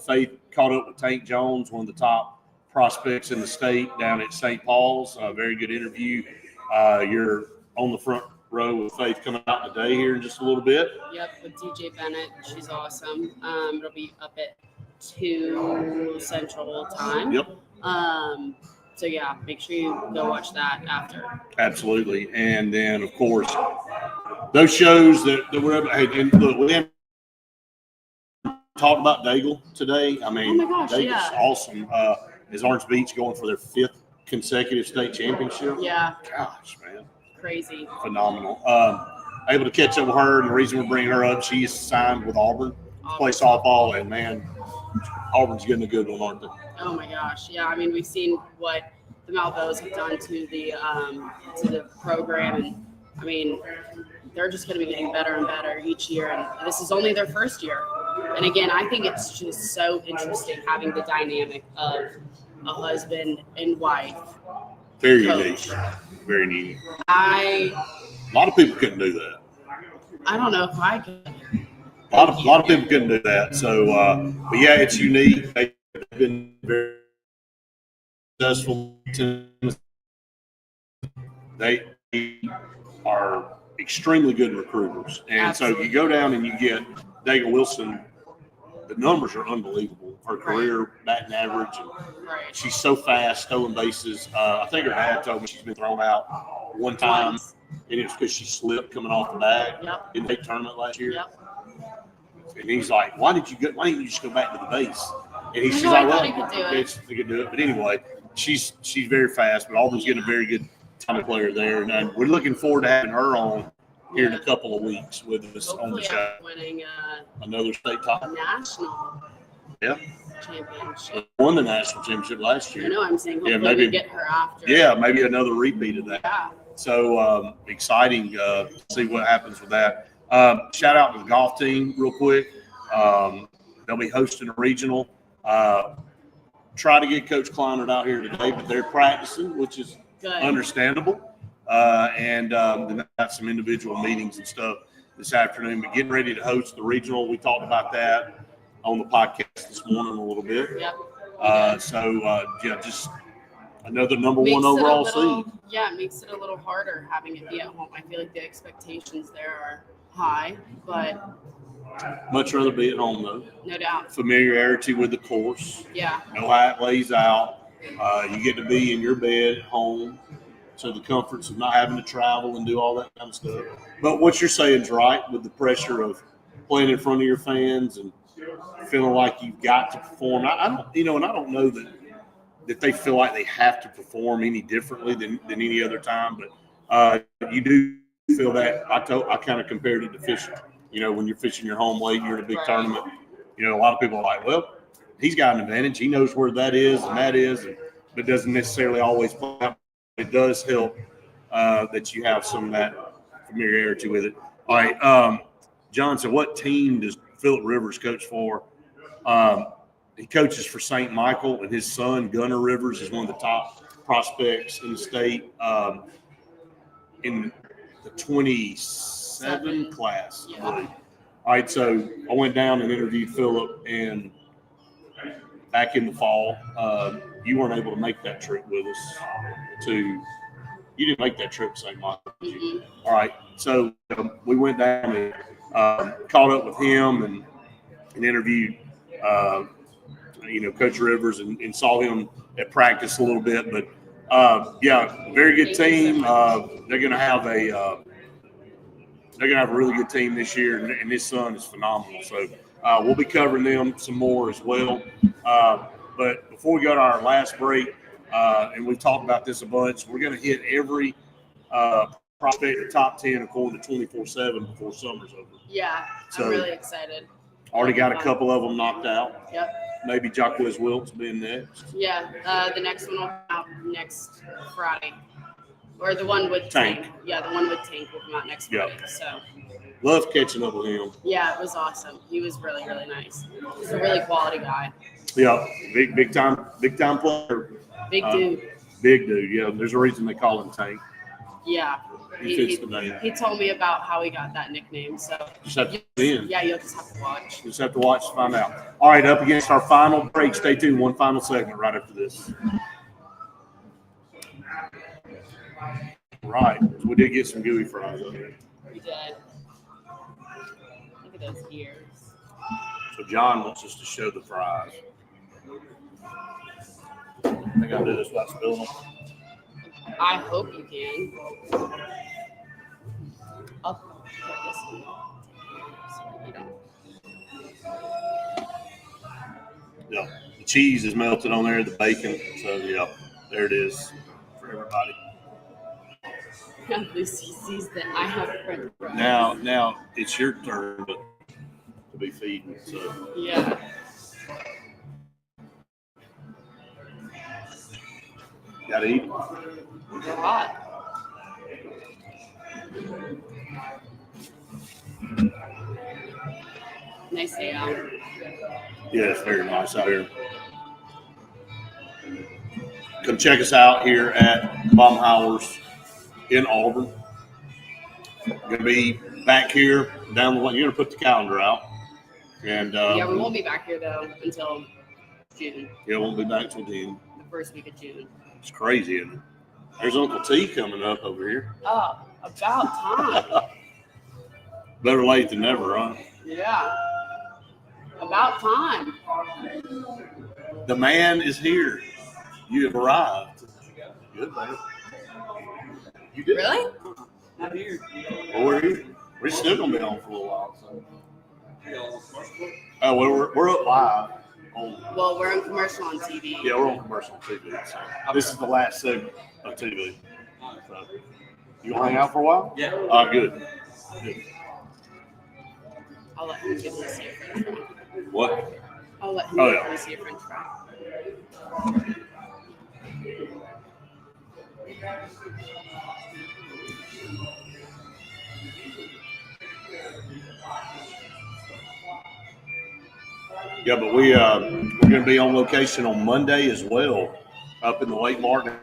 Faith caught up with Tank Jones, one of the top prospects in the state down at St. Paul's. Very good interview. You're on the front row with Faith coming out today here in just a little bit. Yep, with DJ Bennett. She's awesome. It'll be up at 2 Central Time. Yep. So, yeah, make sure you go watch that after. Absolutely. And then, of course, those shows that we're able to, and look, we haven't talked about Daigle today. I mean, oh my gosh, Daigle's awesome. Is Orange Beach going for their 5th consecutive state championship? Yeah. Gosh, man. Crazy. Phenomenal. Able to catch up with her, and the reason we're bringing her up, she's signed with Auburn to play softball, and, man, Auburn's getting a good one, aren't they? Oh my gosh, yeah. I mean, we've seen what the Malveaux have done to the program, and I mean, they're just going to be getting better and better each year. And this is only their first year. And again, I think it's just so interesting having the dynamic of a husband and wife. Very coach. unique. Very neat. A lot of people couldn't do that. I don't know if I could. A lot of people couldn't do that. So, but yeah, it's unique. They've been very successful. They are extremely good recruiters. And Absolutely. So you go down and you get Daigle Wilson, the numbers are unbelievable. Her career batting average, and she's so fast, stolen bases. I think her dad told me she's been thrown out one time, and it's because she slipped coming off the bag in the tournament last year. Yep. And he's like, why didn't you just go back to the base? And she's I like, thought well, he could do it. he could do it. But anyway, she's very fast, but Auburn's getting a very good time player there. And we're looking forward to having her on here in a couple of weeks with us on the show. Winning another state title. National championship. Won the national championship last year. I know, I'm saying hopefully maybe we get her after. Yeah, maybe another repeat of that. Yeah. So exciting to see what happens with that. Shout out to the golf team real quick. They'll be hosting a regional. Try to get Coach Kleinert out here today, but they're practicing, which is understandable. And they've got some individual meetings and stuff this afternoon, but getting ready to host the regional. We talked about that on the podcast this morning a little bit. Yep. Just another number one overall seed. Yeah, it makes it a little harder having it be at home. I feel like the expectations there are high, but much rather be at home though. No doubt. Familiarity with the course. Yeah. Know how it lays out. You get to be in your bed at home, so the comforts of not having to travel and do all that kind of stuff. But what you're saying is right, with the pressure of playing in front of your fans and feeling like you've got to perform. I don't know that that they feel like they have to perform any differently than any other time. But you do feel that. I kind of compared it to fishing. You know, when you're fishing your home lake, you're in a big tournament. You know, a lot of people are like, well, he's got an advantage. He knows where that is and that is, but doesn't necessarily always play out. It does help that you have some of that familiarity with it. All right, John, so what team does Phillip Rivers coach for? He coaches for St. Michael, and his son, Gunnar Rivers, is one of the top prospects in the state in the 27 class, I believe. All right, so I went down and interviewed Phillip, and back in the fall, you weren't able to make that trip with us you didn't make that trip to St. Michael, did you? All right, so we went down and caught up with him and interviewed, Coach Rivers and saw him at practice a little bit. But, yeah, very good team. They're going to have a really good team this year, and his son is phenomenal. So we'll be covering them some more as well. But before we go to our last break, and we've talked about this a bunch, we're going to hit every prospect top 10 according to 24/7 before summer's over. Yeah, so, I'm really excited. Already got a couple of them knocked out. Yep. Maybe Jacquez Wilkes being next. Yeah, the next one will come out next Friday. Or the one with Tank. Yeah, the one with Tank will come out next Friday. So love catching up with him. Yeah, it was awesome. He was really, really nice. He's a really quality guy. Yeah, big time player. Big dude. Big dude. Yeah, there's a reason they call him Tank. Yeah. He fits the name. He told me about how he got that nickname. So just have to in. Yeah, you'll just have to watch. You just have to watch to find out. All right, up against our final break. Stay tuned. One final segment right after this. Right. So we did get some gooey fries up there. We did. Look at those ears. So John wants us to show the fries. I think I'll do this without spilling them. I hope you can. I'll put this one so you don't. Yeah, the cheese is melted on there, the bacon. So yeah, there it is for everybody. Lucy sees that I have French fries. Now it's your turn to be feeding. So yeah. Gotta eat. They're hot. Nice day out. Yeah, it's very nice out here. Come check us out here at Baumhowers in Auburn. Gonna be back here down the line. You're gonna put the calendar out. And yeah, we won't be back here though until June. Yeah, we won't be back till June. The first week of June. It's crazy, isn't it? There's Uncle T coming up over here. Oh, about time. Better late than never, huh? Yeah. About time. The man is here. You have arrived. Good, man. You did. Really? Not here. Well, we're here. We're still going to be on for a little while. So. Oh, well, we're up live. Well, we're on commercial on TV. Yeah, we're on commercial on TV. So this is the last segment of TV. So, you want to hang out for a while? Yeah. Good. I'll let him give Lucy a French fry. What? I'll let him give Lucy a French fry. Yeah, but we're going to be on location on Monday as well, up in the Lake Martin.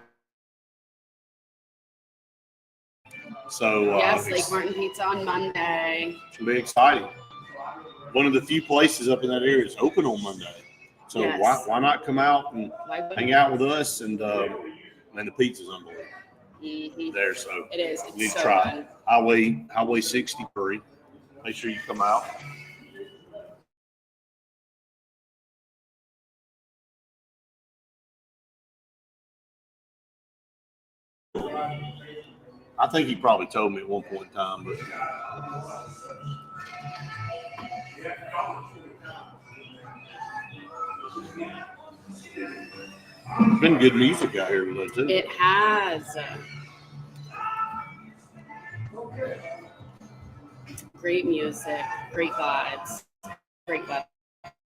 So yes, Lake Martin Pizza on Monday. It's going to be exciting. One of the few places up in that area is open on Monday. So yes. why not come out and hang out with us? And the pizza's unbelievable. Mm-hmm. There, so it is. It's you need so to try. Good. Highway 63. Make sure you come out. I think he probably told me at one point in time, but There's been good music out here today, too. It has. Great music, great vibes, great weather.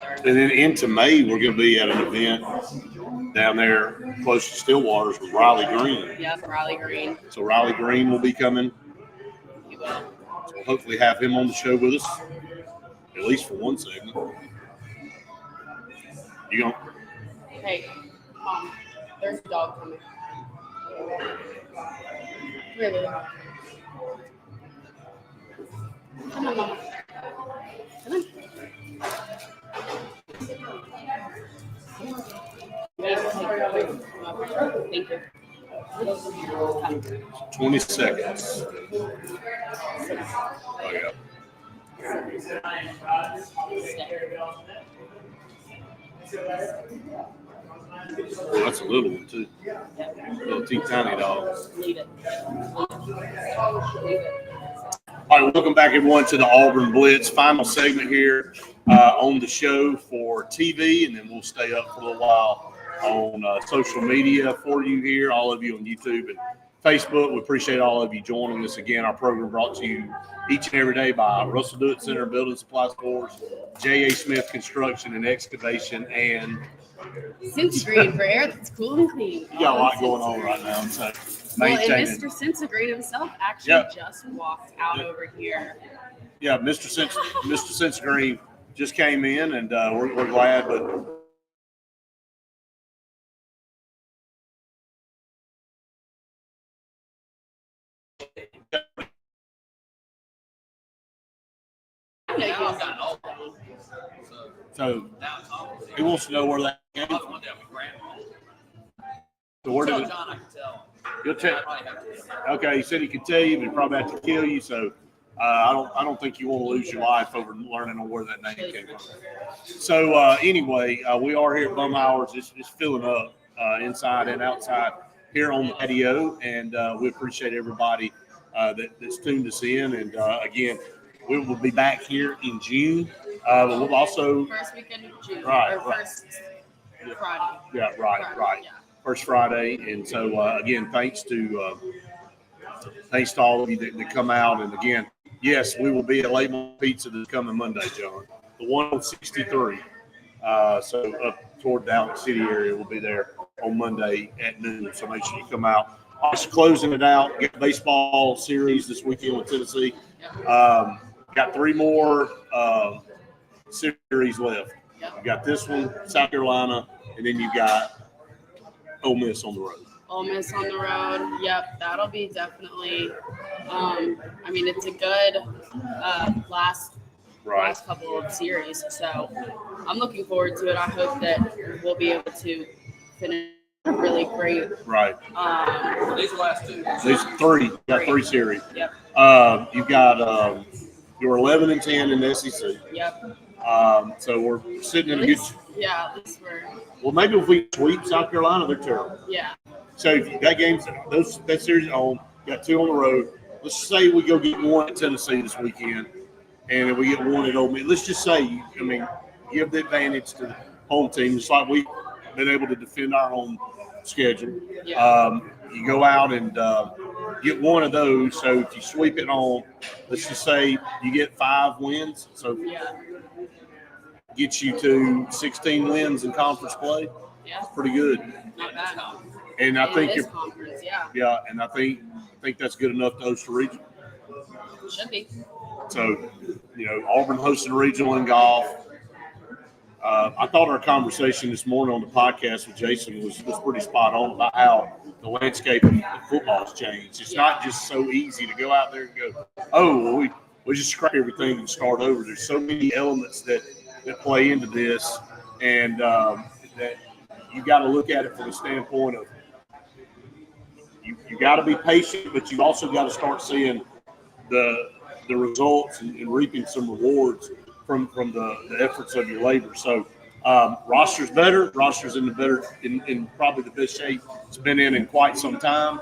And then into May, we're going to be at an event down there close to Stillwater's with Riley Green. Yep, Riley Green. So Riley Green will be coming. He will. So we'll hopefully have him on the show with us, at least for one segment. You going? Hey, Mom, there's a dog coming. Really? Come on, Mama. Come on. Thank you. 20 seconds. Oh, yeah. Oh, that's a little one, too. Little teeny tiny dog. Leave it. All right, welcome back, everyone, to the Auburn Blitz. Final segment here on the show for TV, and then we'll stay up for a little while on social media for you here, all of you on YouTube and Facebook. We appreciate all of you joining us again. Our program brought to you each and every day by Russell Dewitt Center Building Supply Stores, J.A. Smith Construction and Excavation, and Centigrade for air that's cool and clean. you got a lot going on right now. So Well, and maintaining. Mr. Centigrade himself actually just walked out over here. Yeah, Mr. Sense just came in, and we're glad, but I know you got so he wants to know where that came from. So where did it? John, I can tell. You'll tell. I probably have to. Okay, he said he could tell you, but he probably have to kill you. So I don't think you want to lose your life over learning on where that name came from. So anyway, we are here at Baumhowers. It's filling up inside and outside here on the patio, and we appreciate everybody that's tuned us in. And again, we will be back here in June. But we'll also first weekend of June. Right, Or right. first Friday. yeah, right. Yeah. First Friday, and so again, thanks to all of you that come out. And again, yes, we will be at Label Pizza this coming Monday, John, the one on 63. So up toward the Dallas City area, we'll be there on Monday at noon. So make sure you come out. Also closing it out, get the baseball series this weekend with Tennessee. Got 3 more series left. You got this one, South Carolina, and then you got Ole Miss on the road. Ole Miss on the road. Yep, that'll be definitely. I mean, it's a good last couple of series, so I'm looking forward to it. I hope that we'll be able to finish really great. Right. These are the last two. These 3. You got 3 series. Yep. You've got you're 11-10 in the SEC. Yep. So we're sitting in At a good. least, yeah, at least we're. Well, maybe if we sweep South Carolina, they're terrible. Yeah. So if you got games, that series at home, got 2 on the road. Let's say we go get 1 at Tennessee this weekend, and then we get 1 at Ole Miss. Let's just say, I mean, give the advantage to the home team, just like we've been able to defend our home schedule. Yeah. You go out and get 1 of those. So if you sweep it home, let's just say you get 5 wins. So Yeah. gets you to 16 wins in conference play. Yeah. Pretty good. Not bad. And I In think this conference, yeah, and I think that's good enough to host a regional. should be. So, Auburn hosting a regional in golf. I thought our conversation this morning on the podcast with Jason was pretty spot on about how the landscape of football has changed. It's not just so easy to go out there and go, oh, well, we just scrap everything and start over. There's so many elements that play into this, and that you got to look at it from the standpoint of you got to be patient, but you also got to start seeing the results and reaping some rewards from the efforts of your labor. So roster's better. Roster's in probably the best shape it's been in quite some time.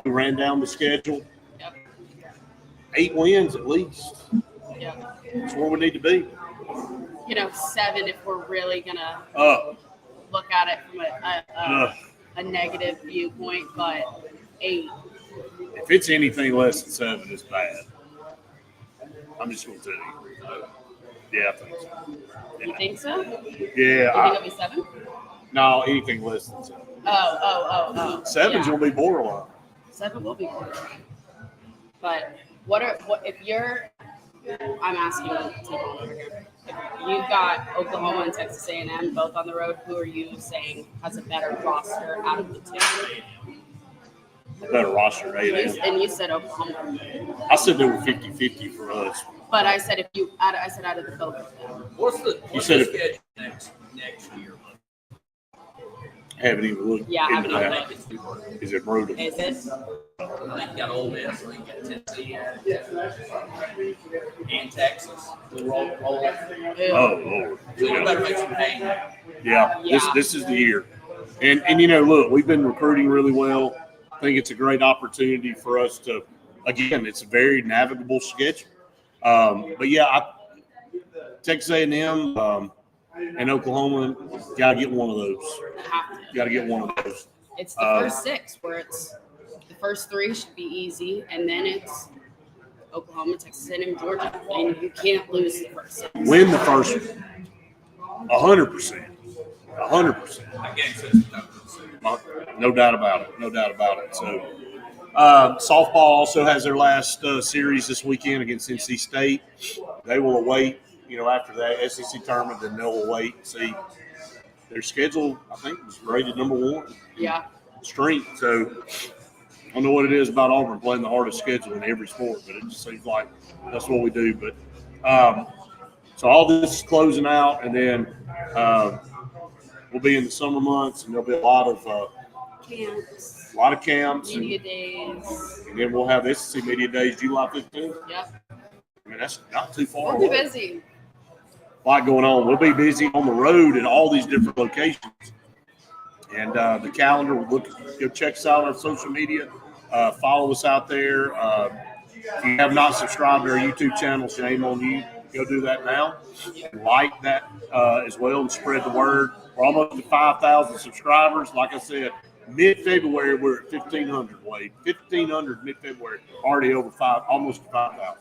We ran down the schedule. Yep. 8 wins at least. Yep. That's where we need to be. 7 if we're really gonna. look at it from a negative viewpoint, but 8. If it's anything less than 7, it's bad. I'm just going to tell you. Yeah, I think so. You think so? Yeah. You think it'll be 7? No, anything less than 7. Oh. 7's going to be borderline. 7 will be borderline. But what if you're? I'm asking T-Bone over here. If you've got Oklahoma and Texas A&M both on the road, who are you saying has a better roster out of the two? Better roster, A&M. And you said Oklahoma. I said they were 50-50 for us. But I said I said out of the both of them. What's the schedule next year? I haven't even looked into that. Is it brutal? Is it? I think you got Ole Miss, I think you got Tennessee, and Texas. Oh, Lord. So you better make some hay now. Yeah. This is the year. And look, we've been recruiting really well. I think it's a great opportunity for us to, again, it's a very navigable schedule. But yeah, Texas A&M and Oklahoma, got to get one of those. Got to get one of those. It's the first 6 where it's the first 3 should be easy, and then it's Oklahoma, Texas A&M, Georgia, and you can't lose the first 6. Win the first one. 100%. 100%. That game says No doubt about it. So, softball also has their last series this weekend against NC State. They will await, after that SEC tournament, then they'll await and see. Their schedule, I think, was rated number 1. Yeah. Strength. So, I don't know what it is about Auburn playing the hardest schedule in every sport, but it just seems like that's what we do. But so all this is closing out, and then we'll be in the summer months, and there'll be a lot of camps, Media days. and then we'll have SEC Media Days July 15th. Yep. I mean, that's not too far We'll away. be busy. A lot going on. We'll be busy on the road at all these different locations. And the calendar, go check us out on social media. Follow us out there. If you have not subscribed to our YouTube channel, shame on you. Go do that now. Like that as well and spread the word. We're almost at 5,000 subscribers. Like I said, mid-February, we're at 1,500, Wade. 1,500 mid-February, already over almost 5,000.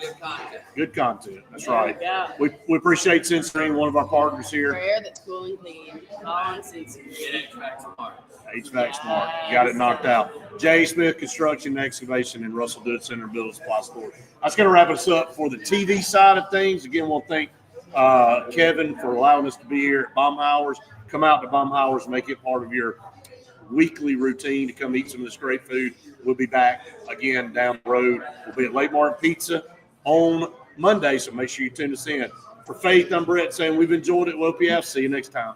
good content. Good content. That's right. Yeah. We appreciate Cincinnati, one of our partners here. Air that's cool and clean. On Cincinnati. Get HVAC smart. HVAC Smart. Got it knocked out. J. Smith Construction and Excavation and Russell Dood Center Building Supply Store. That's going to wrap us up for the TV side of things. Again, we'll thank Kevin for allowing us to be here at Baumhowers. Come out to Baumhowers, make it part of your weekly routine to come eat some of this great food. We'll be back again down the road. We'll be at Lake Martin Pizza on Monday, so make sure you tune us in. For Faith, I'm Brett saying we've enjoyed it. We'll see you next time.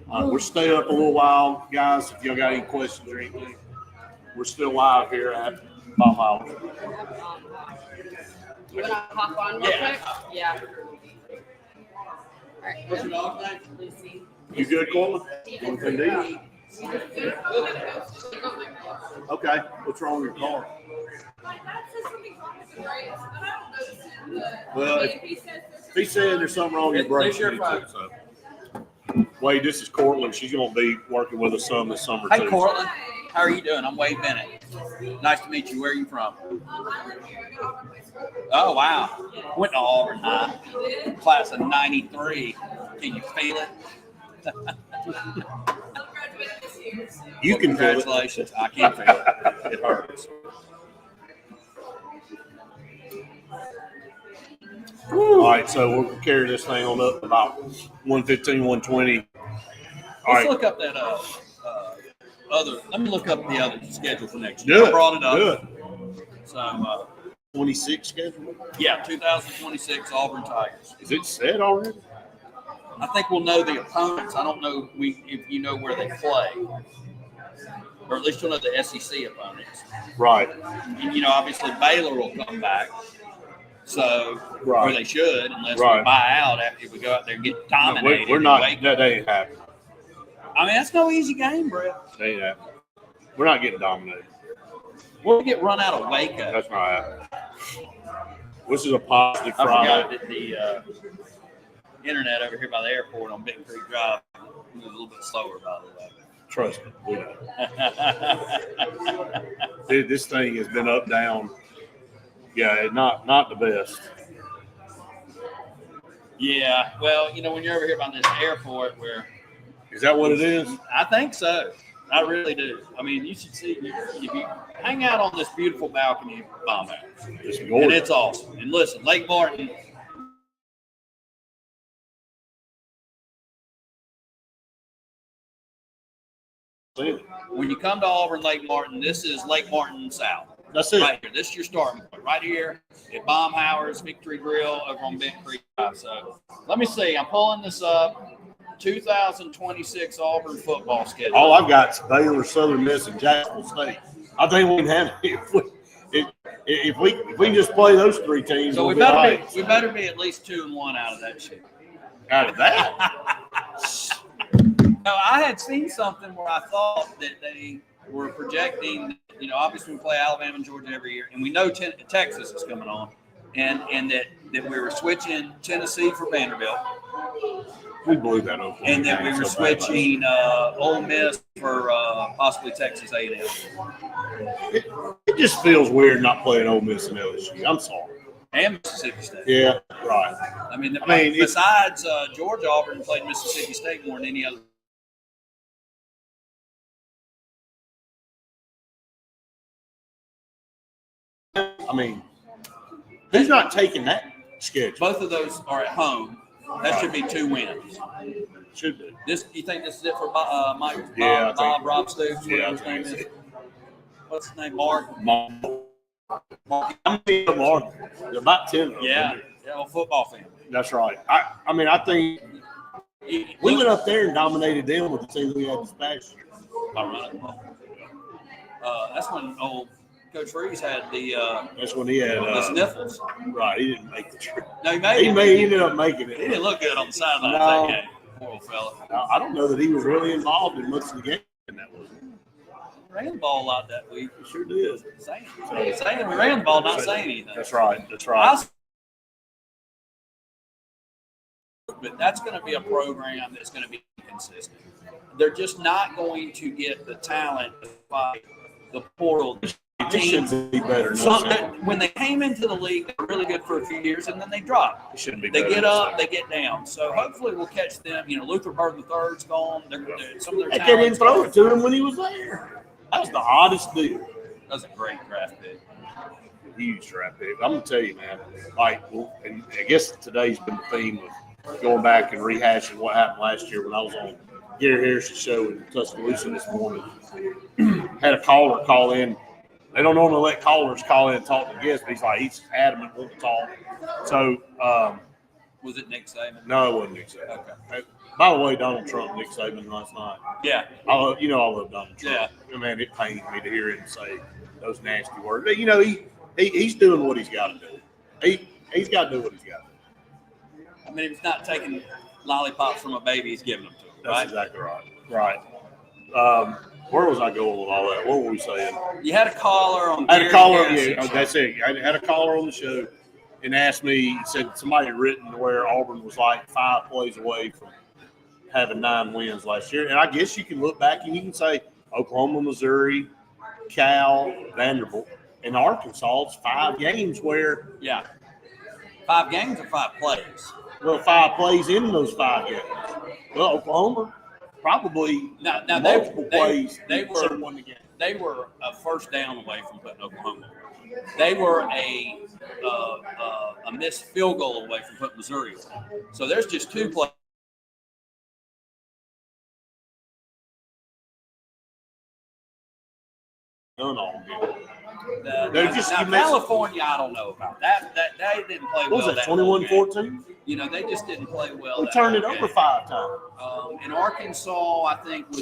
We're staying up a little while, guys. If y'all got any questions or anything, we're still live here at Baumhowers. You want to hop on real quick? Yeah. All right. What's your dog's name? Lucy. You good, Cortland? Indeed. Okay. What's wrong with your car? Well, if he said there's something wrong with your brakes, It's your me fault. too, so. Wade, this is Cortland. She's going to be working with us some this summer, Hey, too. Cortland. How are you doing? I'm Wade Bennett. Nice to meet you. Where are you from? Oh, wow. Went to Auburn High. Class of 93. Can you feel it? You can feel it. Congratulations. I can feel it. It hurts. All right, so we'll carry this thing on up about 115, 120. All Let's right. look up that other. Let me look up the other schedule for next Do year. I it. brought it up. Do it. So, 26 schedule. yeah, 2026 Auburn Tigers. Is it set already? I think we'll know the opponents. I don't know if you know where they play, or at least you'll know the SEC opponents. Right. And, obviously Baylor will come back. So, Right. or they should, unless Right. we buy out after we go out there and get No, dominated. we're not. Wake- That ain't happening. I mean, that's no easy game, Brett. That ain't happening. We're not getting dominated. We'll get run out of Waco. That's not happening. This is a positive I Friday. forgot that the internet over here by the airport on Big Creek Drive was a little bit slower, by the way. Trust me, we know. Dude, this thing has been up, down. Yeah, not the best. Yeah, well, when you're over here by this airport where Is that what it is? I think so. I really do. I mean, you should see if you hang out on this beautiful balcony of Baumhowers. It's And gorgeous. it's awesome. And listen, Lake Martin, when you come to Auburn, Lake Martin, this is Lake Martin South. That's it. Right here. This is your starting point. Right here at Baumhowers Victory Grill over on Bent Creek Drive. So let me see. I'm pulling this up. 2026 Auburn football schedule. All I've got is Baylor, Southern Miss, and Jacksonville State. I think we can have if we can just play those three teams. So we better be at least 2-1 out of that shit. Out of that. No, I had seen something where I thought that they were projecting. Obviously we play Alabama and Georgia every year, and we know Texas is coming on, and that we were switching Tennessee for Vanderbilt. We blew that open. And then we were switching Ole Miss for possibly Texas A&M. It just feels weird not playing Ole Miss and LSU. I'm sorry. And Mississippi State. Yeah, right. I mean besides Georgia, Auburn played Mississippi State more than any other. I mean, who's not taking that schedule? Both of those are at home. That should be 2 wins. Should be. You think this is it for Mike? Yeah, Rob Stoops, yeah, whatever his name is. What's his name? Mark. I'm thinking Mark. They're about 10 of them. Yeah, well, football fan. That's right. I think we went up there and dominated them with the team we had this past year. That's when old Coach Reeves had the That's when he had the sniffles. Right, he didn't make the trip. No, he He ended up making it. He didn't look good on the sideline No. that game. Poor old fella. I don't know that he was really involved in much of the game. That was Ran the ball a lot that week. he sure did. Saying we ran the ball, not saying anything. That's right. That's right. But that's going to be a program that's going to be consistent. They're just not going to get the talent by the portal. It should be better. When they came into the league, they were really good for a few years, and then they drop. It shouldn't be. They better get up, they get down. So hopefully we'll catch them. Luther Bird III's gone. Some of their They didn't talents throw it to him when he was there. That was the oddest deal. That was a great draft pick. Huge draft pick. I'm gonna tell you, man. And I guess today's been the theme of going back and rehashing what happened last year when I was on Gary Harris's show in Tuscaloosa this morning. Had a caller call in. They don't normally let callers call in and talk to guests, but he's adamant won't talk. So, Was it Nick Saban? no, it wasn't Nick Saban. Okay. By the way, Donald Trump, Nick Saban last night. Yeah. I love Donald Trump. Yeah. Man, it pains me to hear him say those nasty words. But, he's doing what he's got to do. He's got to do what he's got to do. I mean, if he's not taking lollipops from a baby, he's giving them to him, That's right? exactly right. Right. Where was I going with all that? What were we saying? You had a caller on. I had a caller. Gary Yeah, Harris's that's it. I had a caller on the show and asked me. He said somebody had written where Auburn was like 5 plays away from having 9 wins last year. And I guess you can look back and you can say Oklahoma, Missouri, Cal, Vanderbilt, and Arkansas. It's 5 games where. Yeah. 5 games or 5 plays? Well, 5 plays in those 5 games. Well, Oklahoma probably Now multiple plays. they were won the game. They were a first down away from putting Oklahoma. They were a missed field goal away from putting Missouri away. So there's just 2 plays. None of them. Now, California, I don't know about that. They didn't play well. What was that, whole game. 21-14? They just didn't play well. We that turned it whole over game. 5 times. In Arkansas, I think was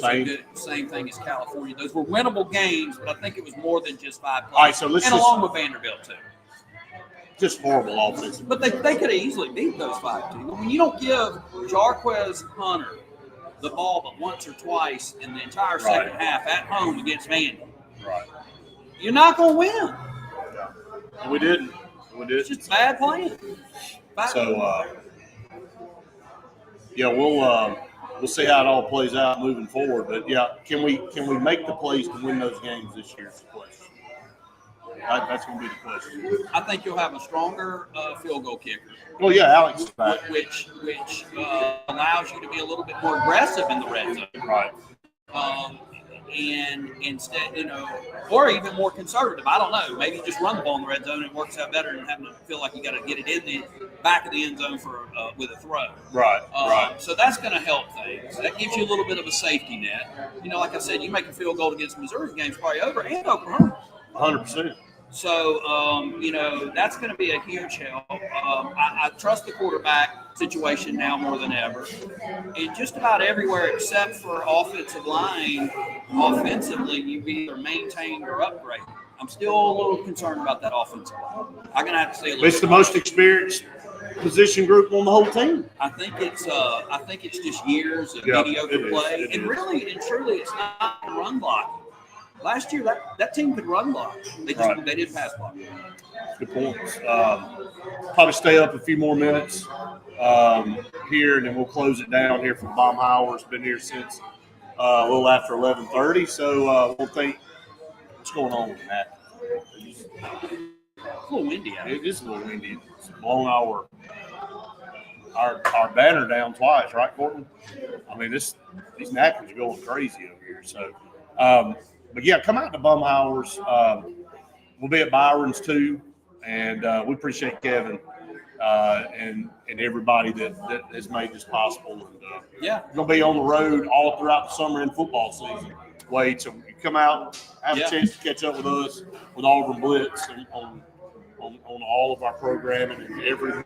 same thing as California. Those were winnable games, but I think it was more than just 5 plays. All right, so let's along with Vanderbilt too. Just horrible offense. But they could have easily beat those 5 teams. I mean, you don't give Jarquez Hunter the ball but once or twice in the entire second half at home against Vandy. Right. You're not going to win. And we didn't. We did. It's just bad playing. Bad. So, yeah, we'll see how it all plays out moving forward. But yeah, can we make the plays to win those games this year? Is the question. That's going to be the question. I think you'll have a stronger field goal kicker. Well, yeah, Alex is back. Which allows you to be a little bit more aggressive in the red zone. Right. And instead, or even more conservative. I don't know. Maybe you just run the ball in the red zone and it works out better than having to feel like you got to get it in the back of the end zone for with a throw. Right. So that's going to help things. That gives you a little bit of a safety net. Like I said, you make a field goal against Missouri, the game's probably over, and Oklahoma. 100%. So, that's going to be a huge help. I trust the quarterback situation now more than ever. And just about everywhere except for offensive line, offensively, you've either maintained or upgraded. I'm still a little concerned about that offensive line. I'm going to have to say a little It's the most experienced position group on the whole team. I think it's just years of mediocre play. And really and truly, it's not run blocking. Last year, that team could run block. They did pass block. Good points. Probably stay up a few more minutes here, and then we'll close it down here from Baumhowers. Been here since a little after 11:30, so we'll think what's going on with that. It's a little windy out here. It is a little windy. It's blown our banner down twice, right, Courtney? I mean, these knackers are going crazy over here. So. But yeah, come out to Baumhowers. We'll be at Byron's too, and we appreciate Kevin and everybody that has made this possible. And we're gonna be on the road all throughout the summer and football season. Wade, so you come out, have a chance to catch up with us with Auburn Blitz and on all of our programming and everything.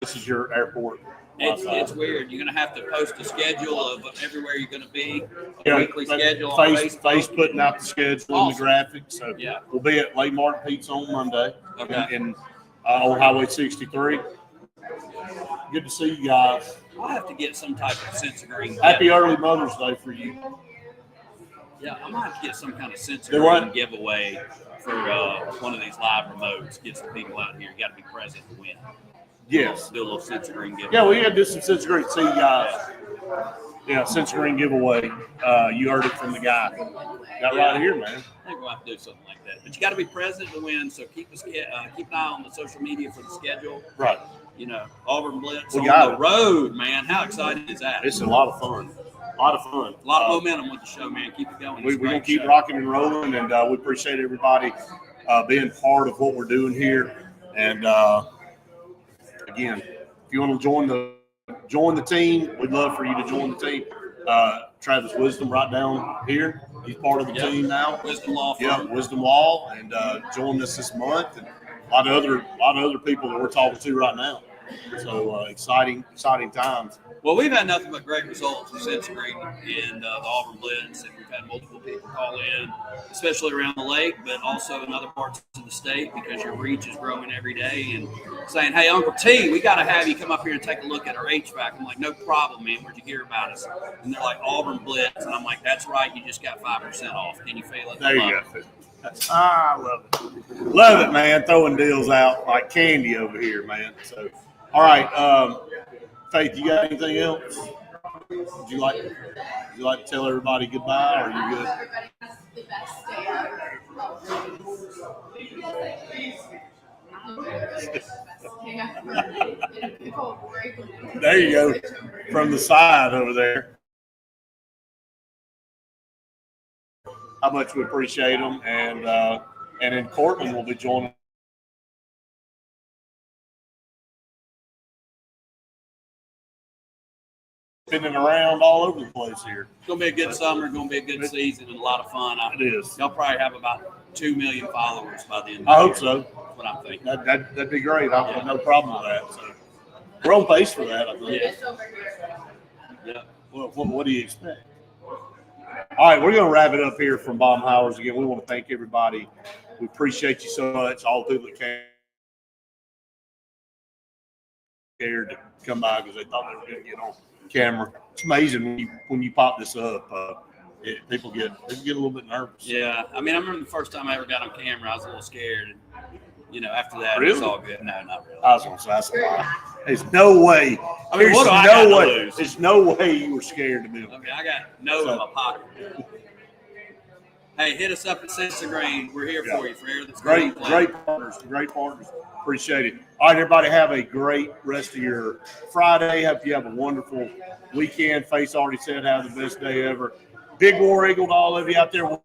This is your airport. It's weird. You're going to have to post a schedule of everywhere you're going to be, weekly schedule. Face putting out the schedule and the graphics. So we'll be at Lake Martin Pizza on Monday on Highway 63. Good to see you guys. I'll have to get some type of sense of green. Happy early Mother's Day for you. Yeah, I'm going to have to get some kind of sense of green giveaway for one of these live remotes. Get some people out here. You got to be present to win. Yes. Do a little sense of green giveaway. Yeah, we had to do some sense of green. See you guys. Yeah, sense of green giveaway. You heard it from the guy. Got right here, man. I think we'll have to do something like that. But you got to be present to win. So keep an eye on the social media for the schedule. Right. Auburn Blitz on the road, man. How exciting is that? It's a lot of fun. A lot of momentum with the show, man. Keep it going. We're going to keep rocking and rolling, and we appreciate everybody being part of what we're doing here. And again, if you want to join the team, we'd love for you to join the team. Travis Wisdom right down here. He's part of the team now. Wisdom Law. Yeah, Wisdom Law, and joined us this month. And a lot of other people that we're talking to right now. So exciting times. Well, we've had nothing but great results with Sense Green and the Auburn Blitz, and we've had multiple people call in, especially around the lake, but also in other parts of the state because your reach is growing every day, and saying, hey, Uncle T, we got to have you come up here and take a look at our HVAC. I'm like, no problem, man. Where'd you hear about us? And they're like, Auburn Blitz. And I'm like, that's right. You just got 5% off. Can you feel it? There you go. I love it. Love it, man. Throwing deals out like candy over here, man. So, all right. Faith, you got anything else? Would you like to tell everybody goodbye, or are you good? Everybody has the best day ever. There you go. From the side over there. How much we appreciate them, and then Courtland will be joining. Spinning around all over the place here. It's going to be a good summer. It's going to be a good season and a lot of fun. It is. Y'all probably have about 2 million followers by the end of the year. I hope so. That's what I'm thinking. That'd be great. I have no problem with that. So we're on pace for that, I think. Yeah. Well, what do you expect? All right, we're going to wrap it up here from Baumhowers. Again, we want to thank everybody. We appreciate you so much. All the people that cared to come by because they thought they were going to get on camera. It's amazing when you pop this up. people get a little bit nervous. Yeah, I mean, I remember the first time I ever got on camera, I was a little scared. And, after that, Really? it's all good. No, not really. I was going to say, that's a lie. There's no way. I mean, what do I got to lose? There's no way you were scared to be. Okay, I got no in my pocket. Hey, hit us up at Sense of Grain. We're here for you for air that's Great partners. Appreciate it. All right, everybody, have a great rest of your Friday. Hope you have a wonderful weekend. Face already said have the best day ever. Big War Eagle to all of you out there.